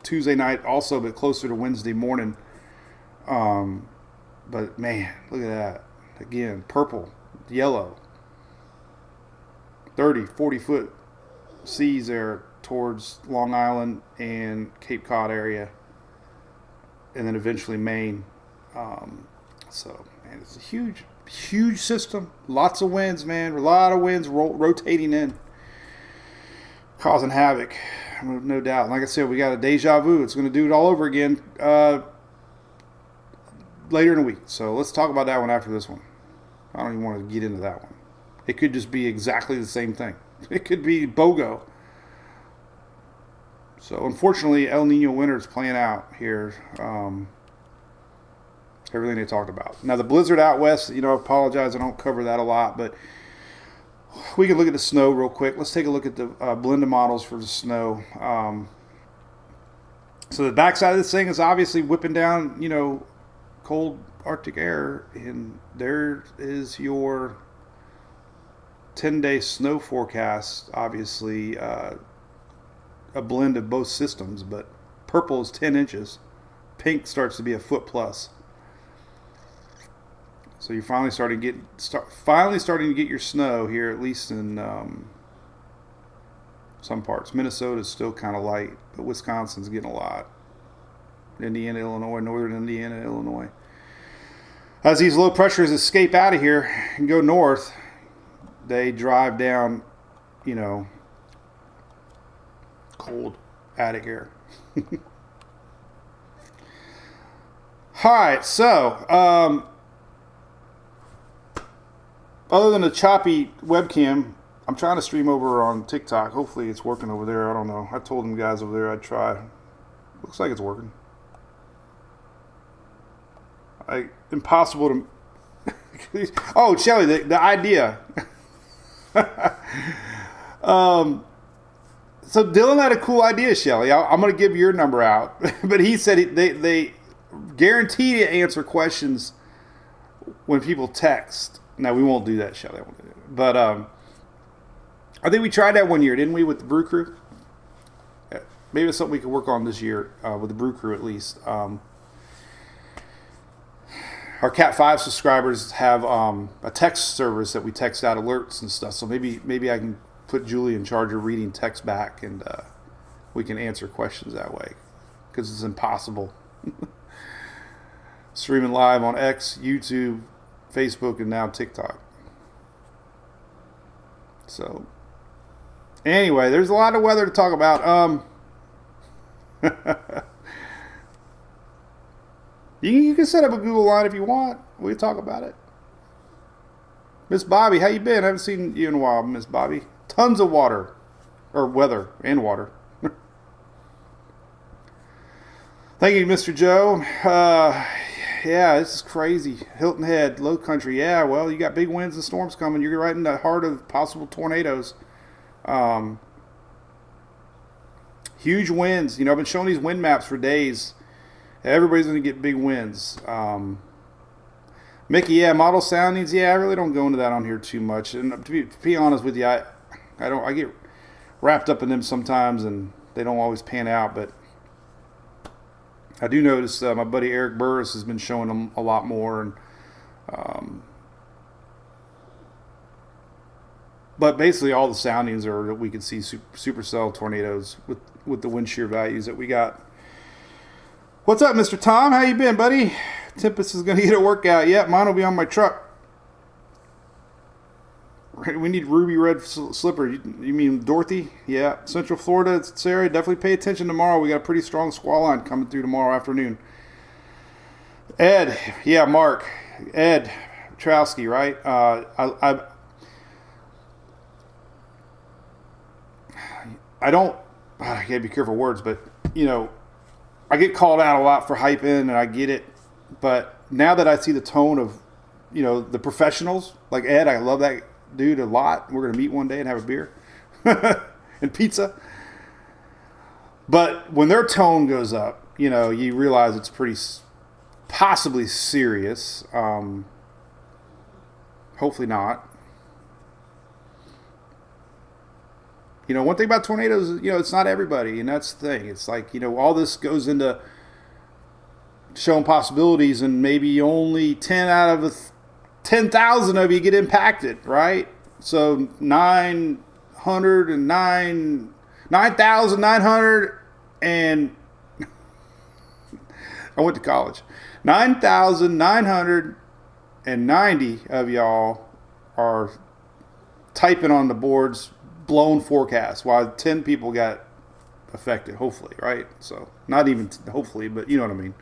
Tuesday night also, but closer to Wednesday morning. But man, look at that. Again, purple, yellow, 30, 40 foot seas there towards Long Island and Cape Cod area, and then eventually Maine. So, man, it's a huge system. Lots of winds, man. A lot of winds rotating in, causing havoc, no doubt. And like I said, we got a deja vu. It's going to do it all over again later in the week. So let's talk about that one after this one. I don't even want to get into that one. It could just be exactly the same thing. It could be BOGO. So unfortunately, El Nino winter is playing out here. everything they talked about. Now the blizzard out west, I apologize, I don't cover that a lot, but we can look at the snow real quick. Let's take a look at the blended models for the snow. So the backside of this thing is obviously whipping down, cold Arctic air, and there is your 10-day snow forecast. Obviously, a blend of both systems, but purple is 10 inches. Pink starts to be a foot plus. So you're finally starting to get your snow here, at least in some parts. Minnesota's still kind of light, but Wisconsin's getting a lot. Indiana, Illinois, northern Indiana, Illinois. As these low pressures escape out of here and go north, they drive down, cold attic air. All right, so other than a choppy webcam, I'm trying to stream over on TikTok. Hopefully it's working over there. I don't know. I told them guys over there I'd try. Looks like it's working. Impossible to... Oh, Shelly, the idea. So Dylan had a cool idea, Shelly. I'm going to give your number out. But he said they guarantee to answer questions when people text. Now, we won't do that, Shelly. But I think we tried that one year, didn't we, with the Brew Crew? Maybe it's something we could work on this year with the Brew Crew at least. Our Cat 5 subscribers have a text service that we text out alerts and stuff. So maybe I can put Julie in charge of reading text back, and we can answer questions that way, because it's impossible. Streaming live on X, YouTube, Facebook, and now TikTok. So anyway, there's a lot of weather to talk about. You can set up a Google line if you want. We'll talk about it. Miss Bobby, how you been? I haven't seen you in a while, Miss Bobby. Tons of water. Or weather and water. Thank you, Mr. Joe. Yeah, this is crazy. Hilton Head, low country. Yeah, well, you got big winds and storms coming. You're right in the heart of possible tornadoes. Huge winds. I've been showing these wind maps for days. Everybody's going to get big winds. Mickey, yeah, model soundings. Yeah, I really don't go into that on here too much. And to be honest with you, I get wrapped up in them sometimes, and they don't always pan out. But I do notice my buddy Eric Burris has been showing them a lot more. And but basically, all the soundings are that we can see supercell tornadoes with the wind shear values that we got. What's up, Mr. Tom? How you been, buddy? Tempest is going to get a workout. Yeah, mine will be on my truck. We need ruby red slipper. You mean Dorothy? Yeah. Central Florida, Sarah, definitely pay attention tomorrow. We got a pretty strong squall line coming through tomorrow afternoon. Ed, yeah, Mark. Ed Trowski, right? I gotta be careful words, but, I get called out a lot for hyping, and I get it. But now that I see the tone of, the professionals, like Ed, I love that dude a lot. We're going to meet one day and have a beer and pizza. But when their tone goes up, you realize it's pretty possibly serious. Hopefully not. One thing about tornadoes, it's not everybody, and that's the thing. It's like, all this goes into showing possibilities, and maybe only 10 out of 10,000 of you get impacted, right? So 9,900, and I went to college. 9,990 of y'all are typing on the boards blown forecast, while 10 people got affected, hopefully, right? So not even hopefully, but you know what I mean.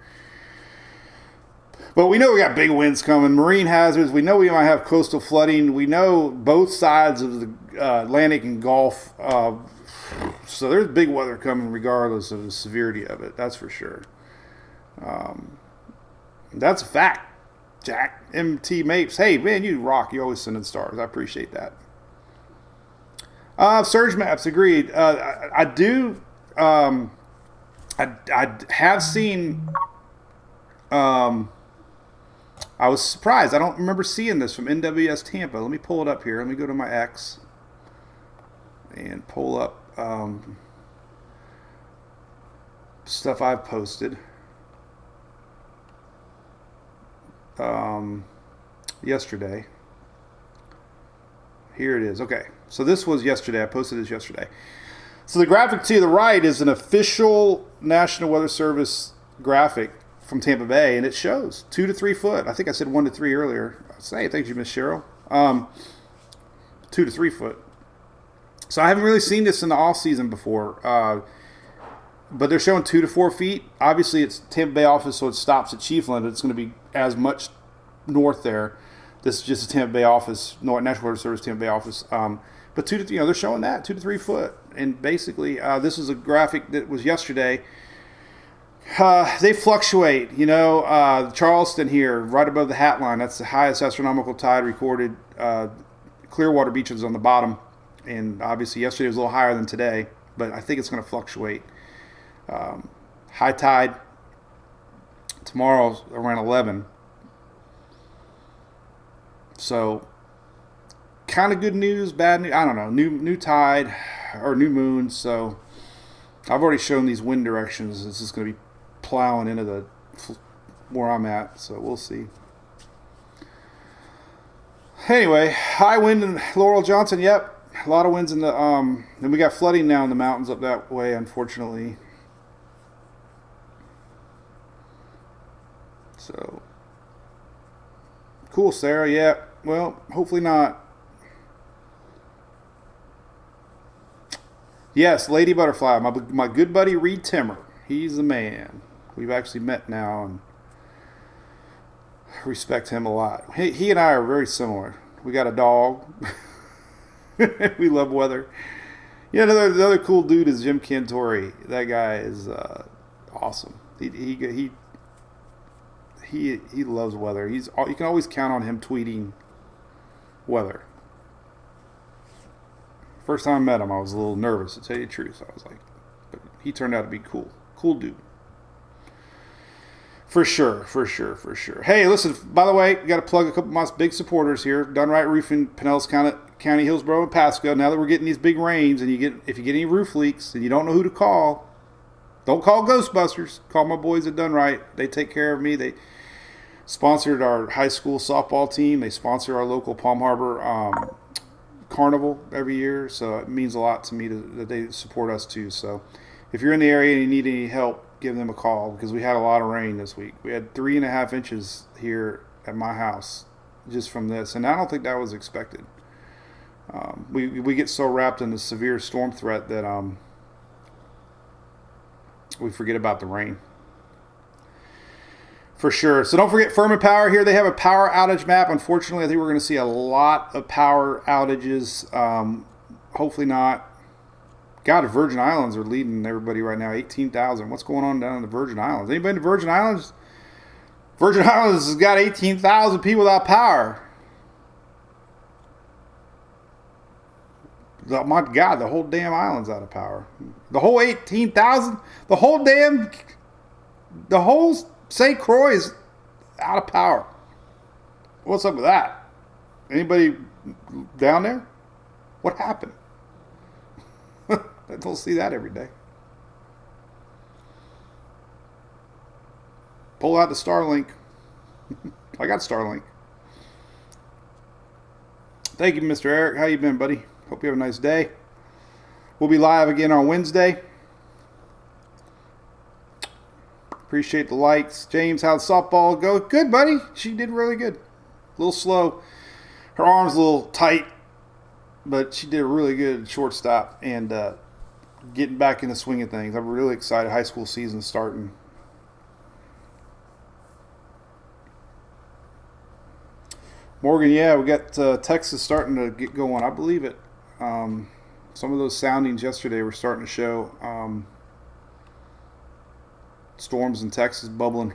But we know we got big winds coming, marine hazards. We know we might have coastal flooding. We know both sides of the Atlantic and Gulf. So there's big weather coming regardless of the severity of it. That's for sure. That's a fact, Jack. MT Mapes. Hey, man, you rock. You always sending stars. I appreciate that. Surge maps, agreed. I do. I have seen. I was surprised. I don't remember seeing this from NWS Tampa. Let me pull it up here. Let me go to my X and pull up stuff I've posted yesterday. Here it is. Okay, so this was yesterday. I posted this yesterday. So the graphic to the right is an official National Weather Service graphic from Tampa Bay, and it shows 2 to 3 foot. I think I said 1 to 3 earlier. Say, thank you, Miss Cheryl. 2 to 3 foot. So I haven't really seen this in the off season before, but they're showing 2 to 4 feet. Obviously, it's Tampa Bay office, so it stops at Chiefland. It's going to be as much north there. This is just a Tampa Bay office, National Weather Service Tampa Bay office. But they're showing that 2 to 3 foot, and basically, this is a graphic that was yesterday. They fluctuate, Charleston here, right above the hat line. That's the highest astronomical tide recorded. Clearwater Beach is on the bottom, and obviously yesterday was a little higher than today, but I think it's going to fluctuate. High tide tomorrow's around 11. So, kind of good news, bad news. I don't know. New tide or new moon. So, I've already shown these wind directions. This is going to be plowing into where I'm at. So we'll see. Anyway, high wind in Laurel Johnson. Yep, a lot of winds in the. Then we got flooding now in the mountains up that way, unfortunately. So cool, Sarah. Yeah. Well, hopefully not. Yes, Lady Butterfly, my good buddy Reed Timmer. He's the man. We've actually met now and respect him a lot. He and I are very similar. We got a dog. We love weather. Yeah, the other cool dude is Jim Cantori. That guy is awesome. He loves weather. You can always count on him tweeting weather. First time I met him, I was a little nervous, to tell you the truth. I was like, but he turned out to be cool. Cool dude. For sure. Hey, listen, by the way, got to plug a couple of my big supporters here. Done Right Roofing, Pinellas County, Hillsborough, and Pasco. Now that we're getting these big rains, and if you get any roof leaks and you don't know who to call, don't call Ghostbusters. Call my boys at Done Right. They take care of me. They sponsored our high school softball team. They sponsor our local Palm Harbor carnival every year, so it means a lot to me that they support us too. So if you're in the area and you need any help, give them a call, because we had a lot of rain this week. We had 3.5 inches here at my house just from this, and I don't think that was expected. We get so wrapped in the severe storm threat that we forget about the rain. For sure. So don't forget Furman Power here. They have a power outage map. Unfortunately, I think we're going to see a lot of power outages. Hopefully not. God, the Virgin Islands are leading everybody right now. 18,000. What's going on down in the Virgin Islands? Anybody in the Virgin Islands? Virgin Islands has got 18,000 people without power. My God, the whole damn island's out of power. The whole 18,000? The whole St. Croix is out of power. What's up with that? Anybody down there? What happened? I don't see that every day. Pull out the Starlink. I got Starlink. Thank you, Mr. Eric. How you been, buddy? Hope you have a nice day. We'll be live again on Wednesday. Appreciate the likes. James, how'd softball go? Good, buddy. She did really good. A little slow. Her arm's a little tight, but she did really good at shortstop and getting back in the swing of things. I'm really excited. High school season starting. Morgan, yeah, we got Texas starting to get going. I believe it. Some of those soundings yesterday were starting to show. Storms in Texas bubbling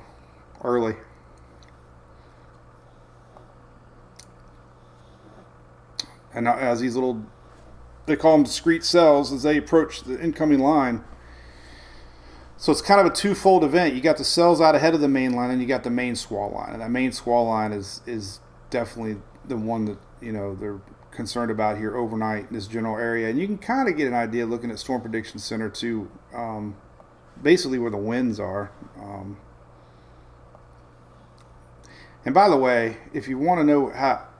early. And as these little, they call them discrete cells, as they approach the incoming line. So it's kind of a twofold event. You got the cells out ahead of the main line, and you got the main squall line. And that main squall line is definitely the one that, you know, they're concerned about here overnight in this general area. And you can kind of get an idea looking at Storm Prediction Center too, basically where the winds are. And by the way, if you want to know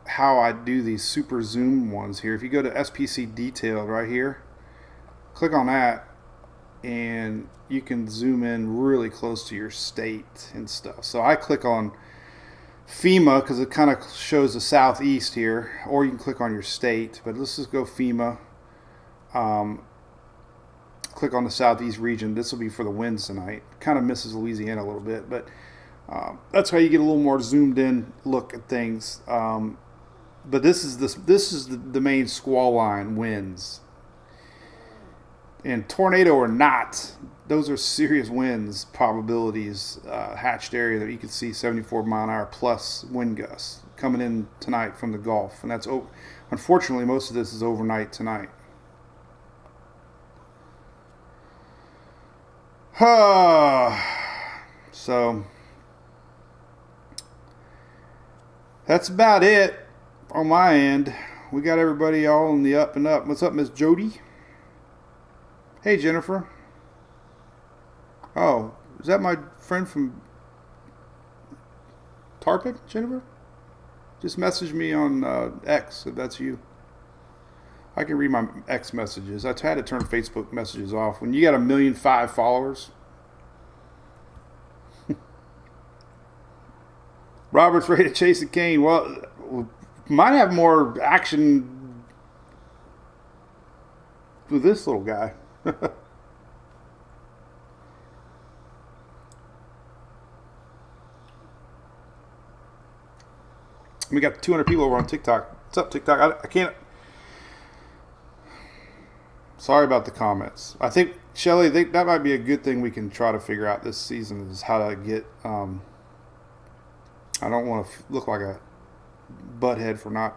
how I do these super zoom ones here, if you go to SPC Detailed right here, click on that, and you can zoom in really close to your state and stuff. So I click on FEMA because it kind of shows the southeast here, or you can click on your state, but let's just go FEMA. Click on the southeast region. This will be for the winds tonight. Kind of misses Louisiana a little bit, but that's how you get a little more zoomed in look at things. But this is the main squall line winds. And tornado or not, those are serious winds probabilities. Hatched area that you can see 74 mile an hour plus wind gusts coming in tonight from the Gulf. And that's, unfortunately, most of this is overnight tonight. So that's about it on my end. We got everybody all in the up and up. What's up, Miss Jody? Hey, Jennifer. Oh, is that my friend from Tarpon, Jennifer? Just message me on X if that's you. I can read my X messages. I had to turn Facebook messages off. When you got 1.5 million followers. Robert's ready to chase the cane. Well, might have more action with this little guy. We got 200 people over on TikTok. What's up, TikTok? I can't. Sorry about the comments. I think, Shelly, that might be a good thing we can try to figure out this season is how to get. I don't want to look like a butthead for not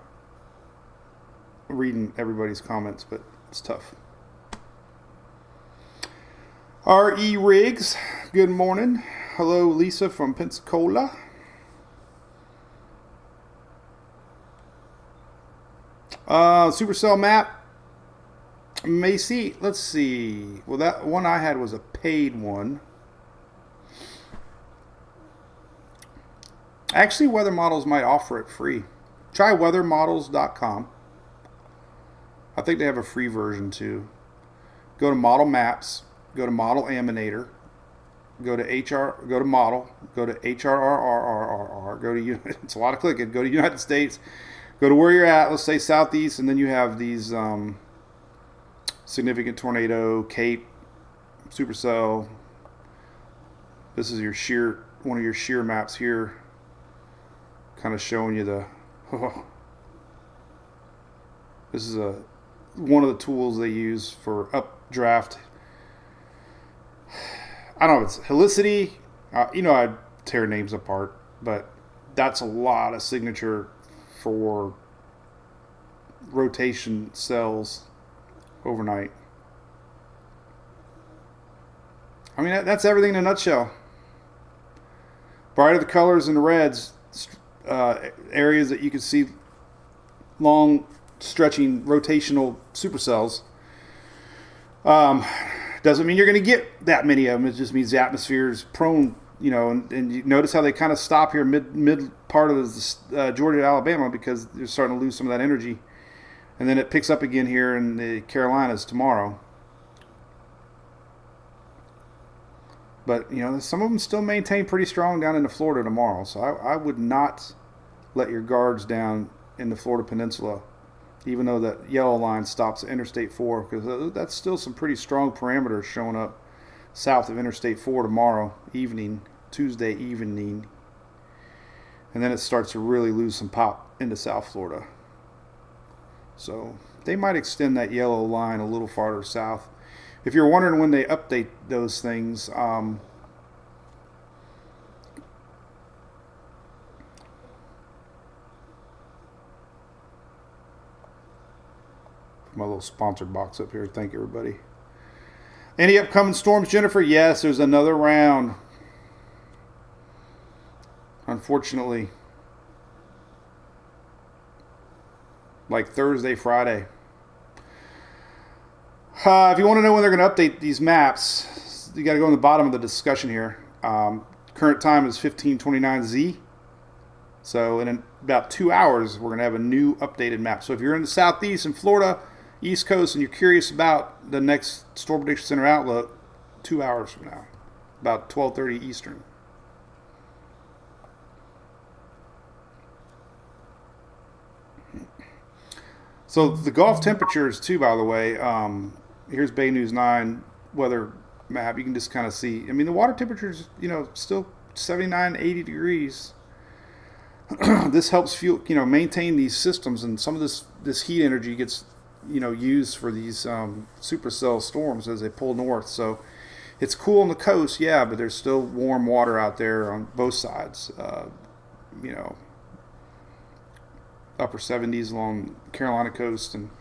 reading everybody's comments, but it's tough. R.E. Riggs, good morning. Hello, Lisa from Pensacola. Supercell map. Macy, let's see. Well, that one I had was a paid one. Actually, Weather Models might offer it free. Try weathermodels.com. I think they have a free version too. Go to Model Maps. Go to Model Aminator. Go to HR. Go to Model. Go to HRRRRR. Go to it's a lot of clicking. Go to United States. Go to where you're at. Let's say southeast, and then you have these significant tornado, Cape, supercell. This is your shear, one of your shear maps here. Kind of showing you the. This is one of the tools they use for updraft. I don't know if it's helicity. I tear names apart, but that's a lot of signature for rotation cells overnight. I mean, that's everything in a nutshell. Brighter the colors and the reds, areas that you can see long stretching rotational supercells. Doesn't mean you're going to get that many of them. It just means the atmosphere is prone, and you notice how they kind of stop here mid part of Georgia, Alabama, because they're starting to lose some of that energy. And then it picks up again here in the Carolinas tomorrow. But, some of them still maintain pretty strong down into Florida tomorrow. So I would not let your guards down in the Florida Peninsula, even though that yellow line stops at Interstate 4, because that's still some pretty strong parameters showing up south of Interstate 4 tomorrow evening, Tuesday evening. And then it starts to really lose some pop into South Florida. So they might extend that yellow line a little farther south. If you're wondering when they update those things, my little sponsored box up here. Thank you, everybody. Any upcoming storms, Jennifer? Yes, there's another round. Unfortunately. Like Thursday, Friday. If you want to know when they're going to update these maps, you got to go on the bottom of the discussion here. Current time is 15:29 So in about 2 hours, we're going to have a new updated map. So if you're in the southeast in Florida, East Coast, and you're curious about the next Storm Prediction Center outlook, 2 hours from now, about 12:30 Eastern. So the Gulf temperatures too, by the way. Here's Bay News 9 weather map. You can just kind of see. I mean, the water temperatures, still 79, 80 degrees. This helps fuel, maintain these systems, and some of this heat energy gets, used for these supercell storms as they pull north. So it's cool on the coast, yeah, but there's still warm water out there on both sides. Upper 70s along the Carolina coast, and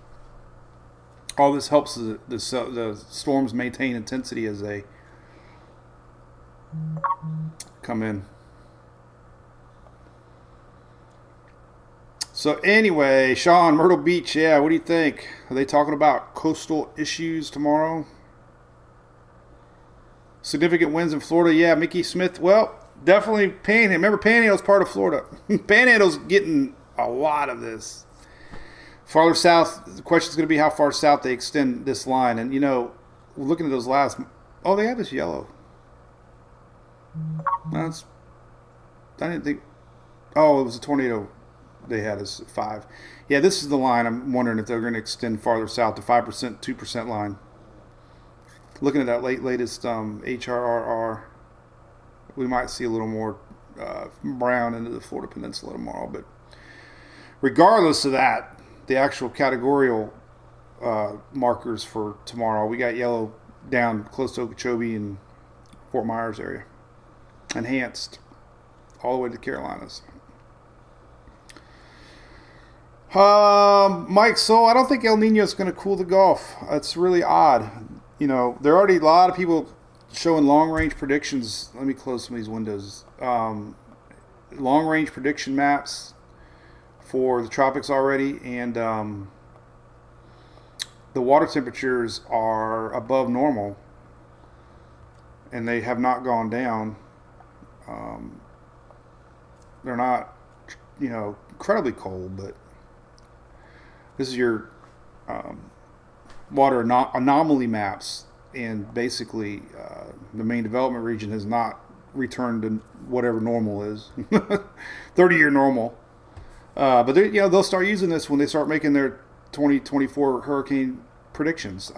all this helps the storms maintain intensity as they come in. So anyway, Sean, Myrtle Beach, yeah, what do you think? Are they talking about coastal issues tomorrow? Significant winds in Florida, yeah, Mickey Smith, well, definitely Panhandle. Remember, Panhandle's part of Florida. Panhandle's getting a lot of this. Farther south, the question is going to be how far south they extend this line. And, looking at those last... Oh, they have this yellow. I didn't think... Oh, it was a tornado they had as 5. Yeah, this is the line. I'm wondering if they're going to extend farther south, the 5%, 2% line. Looking at that latest HRRR, we might see a little more brown into the Florida Peninsula tomorrow. But regardless of that, the actual categorical markers for tomorrow, we got yellow down close to Okeechobee and Fort Myers area. Enhanced all the way to the Carolinas. Mike, so I don't think El Nino is going to cool the Gulf. It's really odd. There are already a lot of people showing long-range predictions. Let me close some of these windows. Long-range prediction maps for the tropics already, and the water temperatures are above normal, and they have not gone down. They're not, incredibly cold, but this is your water anomaly maps, and basically the main development region has not returned to whatever normal is, 30-year normal. But they'll start using this when they start making their 2024 hurricane predictions.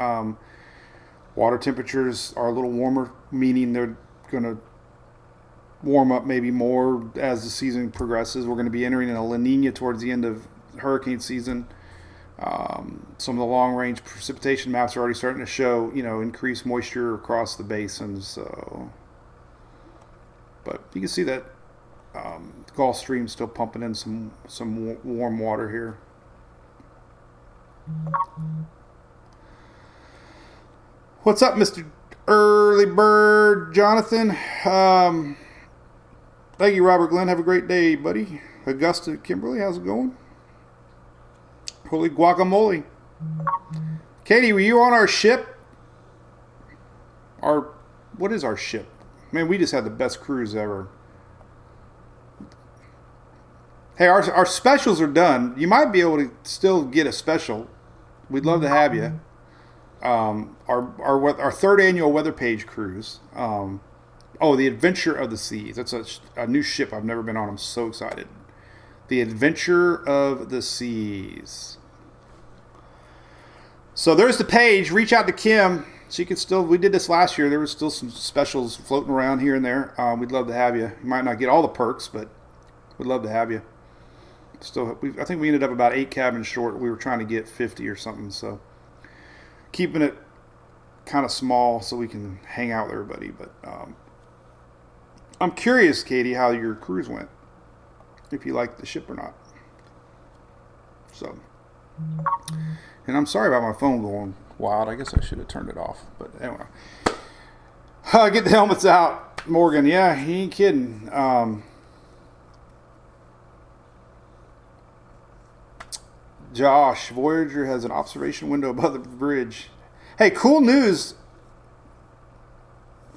Water temperatures are a little warmer, meaning they're going to warm up maybe more as the season progresses. We're going to be entering in a La Nina towards the end of hurricane season. Some of the long-range precipitation maps are already starting to show, increased moisture across the basins. So, but you can see that the Gulf Stream still pumping in some warm water here. What's up, Mr. Early Bird Jonathan? Thank you, Robert Glenn. Have a great day, buddy. Augusta Kimberly, how's it going? Holy guacamole. Katie, were you on our ship? What is our ship? Man, we just had the best cruise ever. Hey, our specials are done. You might be able to still get a special. We'd love to have you. Our third annual Weather Page cruise. The Adventure of the Seas. That's a new ship I've never been on. I'm so excited. The Adventure of the Seas. So there's the page. Reach out to Kim. She could still. We did this last year. There was still some specials floating around here and there. We'd love to have you. You might not get all the perks, but we'd love to have you. I think we ended up about 8 cabins short. We were trying to get 50 or something. So keeping it kind of small so we can hang out with everybody. But I'm curious, Katie, how your cruise went. If you liked the ship or not. So And I'm sorry about my phone going wild. I guess I should have turned it off. But anyway. Get the helmets out, Morgan. Yeah, he ain't kidding. Josh, Voyager has an observation window above the bridge. Hey, cool news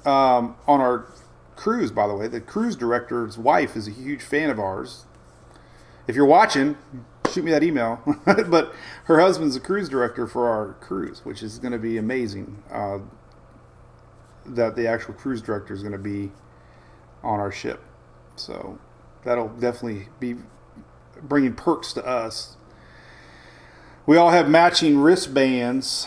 on our cruise, by the way. The cruise director's wife is a huge fan of ours. If you're watching, shoot me that email. But her husband's the cruise director for our cruise, which is going to be amazing. That the actual cruise director is going to be on our ship. So that'll definitely be bringing perks to us. We all have matching wristbands.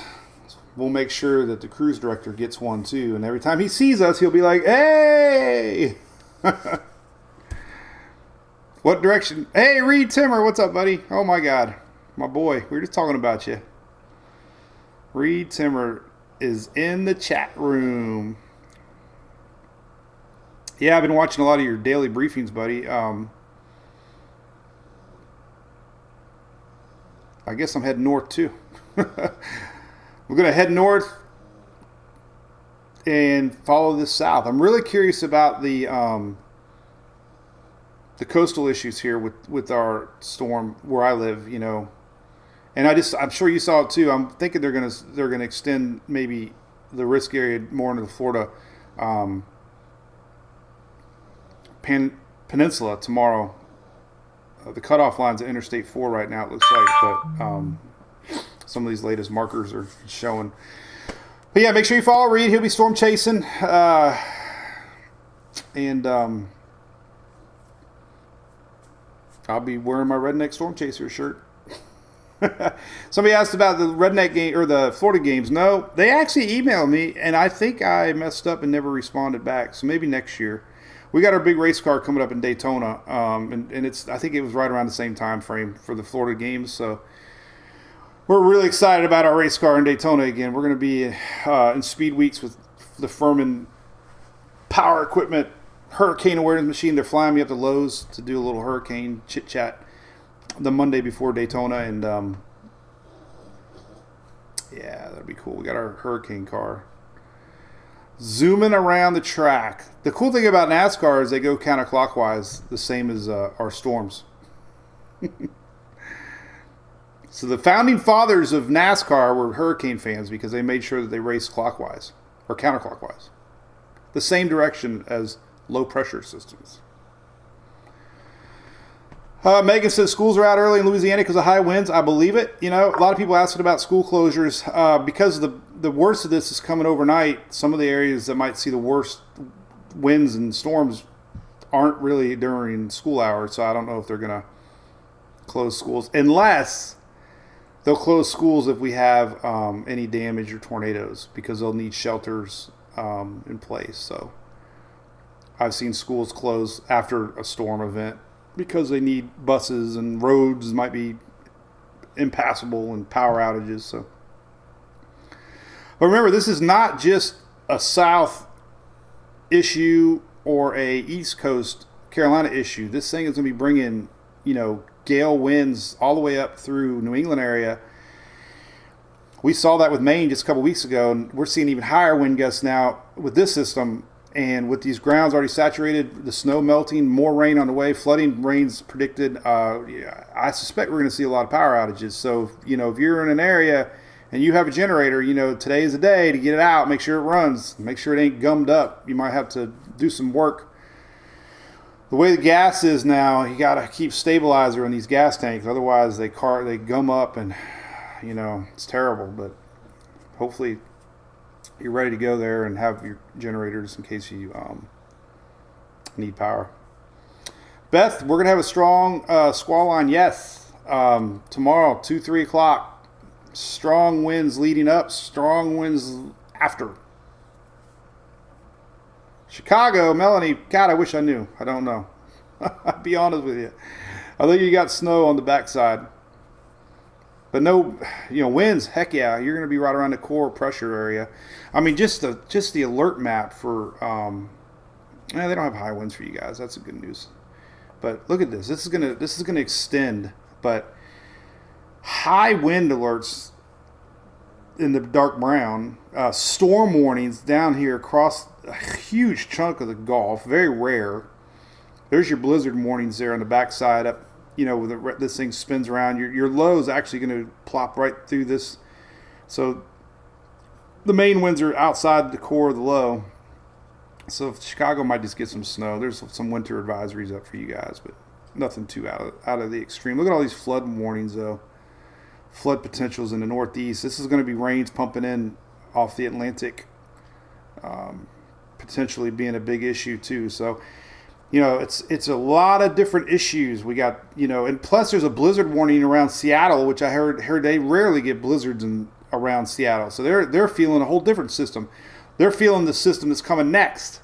We'll make sure that the cruise director gets one too. And every time he sees us, he'll be like, hey! What direction? Hey, Reed Timmer, what's up, buddy? Oh my God, my boy. We were just talking about you. Reed Timmer is in the chat room. Yeah, I've been watching a lot of your daily briefings, buddy. I guess I'm heading north too. We're going to head north and follow this south. I'm really curious about the coastal issues here with our storm where I live, you know. And I'm sure you saw it too. I'm thinking they're gonna extend maybe the risk area more into the Florida peninsula tomorrow. The cutoff line's at Interstate 4 right now, it looks like, but some of these latest markers are showing. But yeah, make sure you follow Reed. He'll be storm chasing, and I'll be wearing my Redneck Storm Chaser shirt. Somebody asked about the Redneck game or the Florida games. No, they actually emailed me, and I think I messed up and never responded back. So maybe next year. We got our big race car coming up in Daytona, and I think it was right around the same time frame for the Florida games. So we're really excited about our race car in Daytona again. We're going to be in speed weeks with the Furman Power Equipment Hurricane Awareness Machine. They're flying me up to Lowe's to do a little hurricane chit chat the Monday before Daytona, and yeah, that'd be cool. We got our hurricane car zooming around the track. The cool thing about NASCAR is they go counterclockwise, the same as our storms. So the founding fathers of NASCAR were hurricane fans because they made sure that they raced clockwise or counterclockwise, the same direction as low pressure systems. Megan says schools are out early in Louisiana because of high winds. I believe it. You know, a lot of people asking about school closures because the worst of this is coming overnight. Some of the areas that might see the worst winds and storms aren't really during school hours. So I don't know if they're going to close schools unless they'll close schools if we have any damage or tornadoes because they'll need shelters in place. So I've seen schools close after a storm event because they need buses and roads might be impassable and power outages. So, but remember, this is not just a South issue or a East Coast Carolina issue. This thing is going to be bringing, you know, gale winds all the way up through New England area. We saw that with Maine just a couple weeks ago, and we're seeing even higher wind gusts now with this system. And with these grounds already saturated, the snow melting, more rain on the way, flooding rains predicted, I suspect we're going to see a lot of power outages. So, you know, if you're in an area and you have a generator, you know, today is the day to get it out, make sure it runs, make sure it ain't gummed up. You might have to do some work. The way the gas is now, you got to keep stabilizer in these gas tanks. Otherwise, they gum up and, you know, it's terrible. But hopefully you're ready to go there and have your generators in case you need power. Beth, we're going to have a strong squall line. Yes. Tomorrow, 2-3 o'clock. Strong winds leading up, strong winds after. Chicago, Melanie, God, I wish I knew. I don't know. I'll be honest with you. I think you got snow on the backside. But no, you know, winds, heck yeah, you're going to be right around the core pressure area. I mean, just the alert map for, they don't have high winds for you guys. That's the good news. But look at this. This is gonna extend. But high wind alerts in the dark brown, storm warnings down here across a huge chunk of the Gulf, very rare. There's your blizzard warnings there on the backside up, where this thing spins around. Your low is actually going to plop right through this. So the main winds are outside the core of the low. So Chicago might just get some snow. There's some winter advisories up for you guys, but nothing too out of the extreme. Look at all these flood warnings, though. Flood potentials in the Northeast. This is going to be rains pumping in off the Atlantic, potentially being a big issue too. So, it's a lot of different issues. We got, and plus there's a blizzard warning around Seattle, which I heard they rarely get blizzards around Seattle. So they're feeling a whole different system. They're feeling the system that's coming next.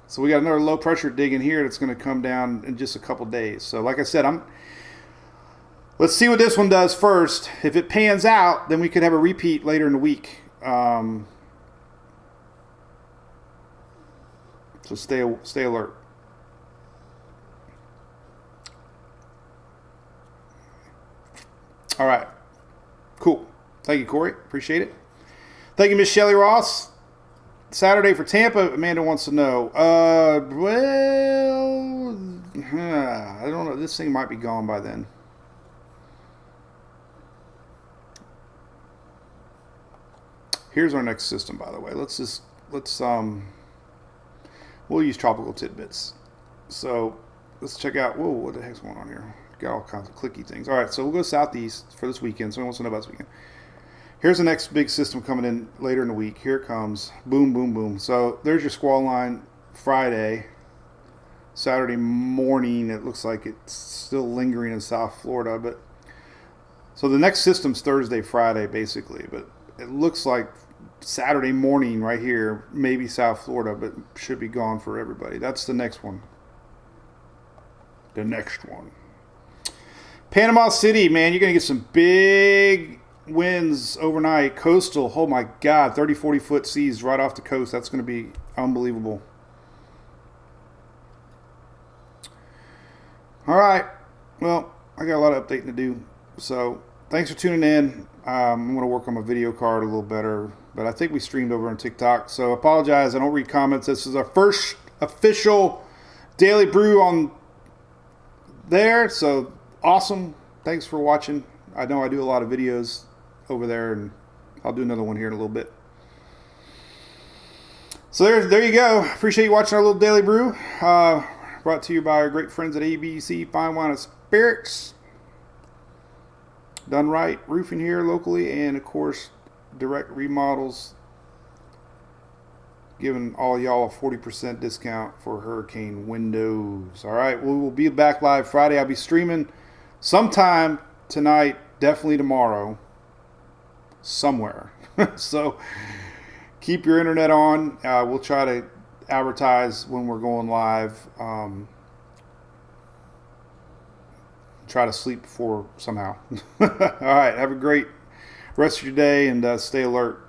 So we got another low pressure dig in here that's going to come down in just a couple days. So like I said, let's see what this one does first. If it pans out, then we could have a repeat later in the week. So stay alert. All right. Cool. Thank you, Corey. Appreciate it. Thank you, Miss Shelley Ross. Saturday for Tampa. Amanda wants to know. I don't know. This thing might be gone by then. Here's our next system, by the way. We'll use tropical tidbits. So let's check out. Whoa, what the heck's going on here? Got all kinds of clicky things. All right, so we'll go southeast for this weekend. Someone wants to know about this weekend. Here's the next big system coming in later in the week. Here it comes. Boom, boom, boom. So there's your squall line Friday. Saturday morning, it looks like it's still lingering in South Florida. But so the next system's Thursday, Friday, basically. But it looks like Saturday morning right here, maybe South Florida, but should be gone for everybody. That's the next one. The next one. Panama City, man, you're going to get some big winds overnight. Coastal, oh my God, 30, 40 foot seas right off the coast. That's going to be unbelievable. All right. Well, I got a lot of updating to do. So thanks for tuning in. I'm going to work on my video card a little better, but I think we streamed over on TikTok. So apologize. I don't read comments. This is our first official Daily Brew on there. So awesome. Thanks for watching. I know I do a lot of videos over there, and I'll do another one here in a little bit. So there you go. Appreciate you watching our little Daily Brew. Brought to you by our great friends at ABC Fine Wine and Spirits. Done right. Roofing here locally, and of course, direct remodels. Giving all y'all a 40% discount for hurricane windows. All right, we will be back live Friday. I'll be streaming sometime tonight, definitely tomorrow, somewhere. So keep your internet on. We'll try to advertise when we're going live. Try to sleep before somehow. All right, have a great rest of your day, and stay alert.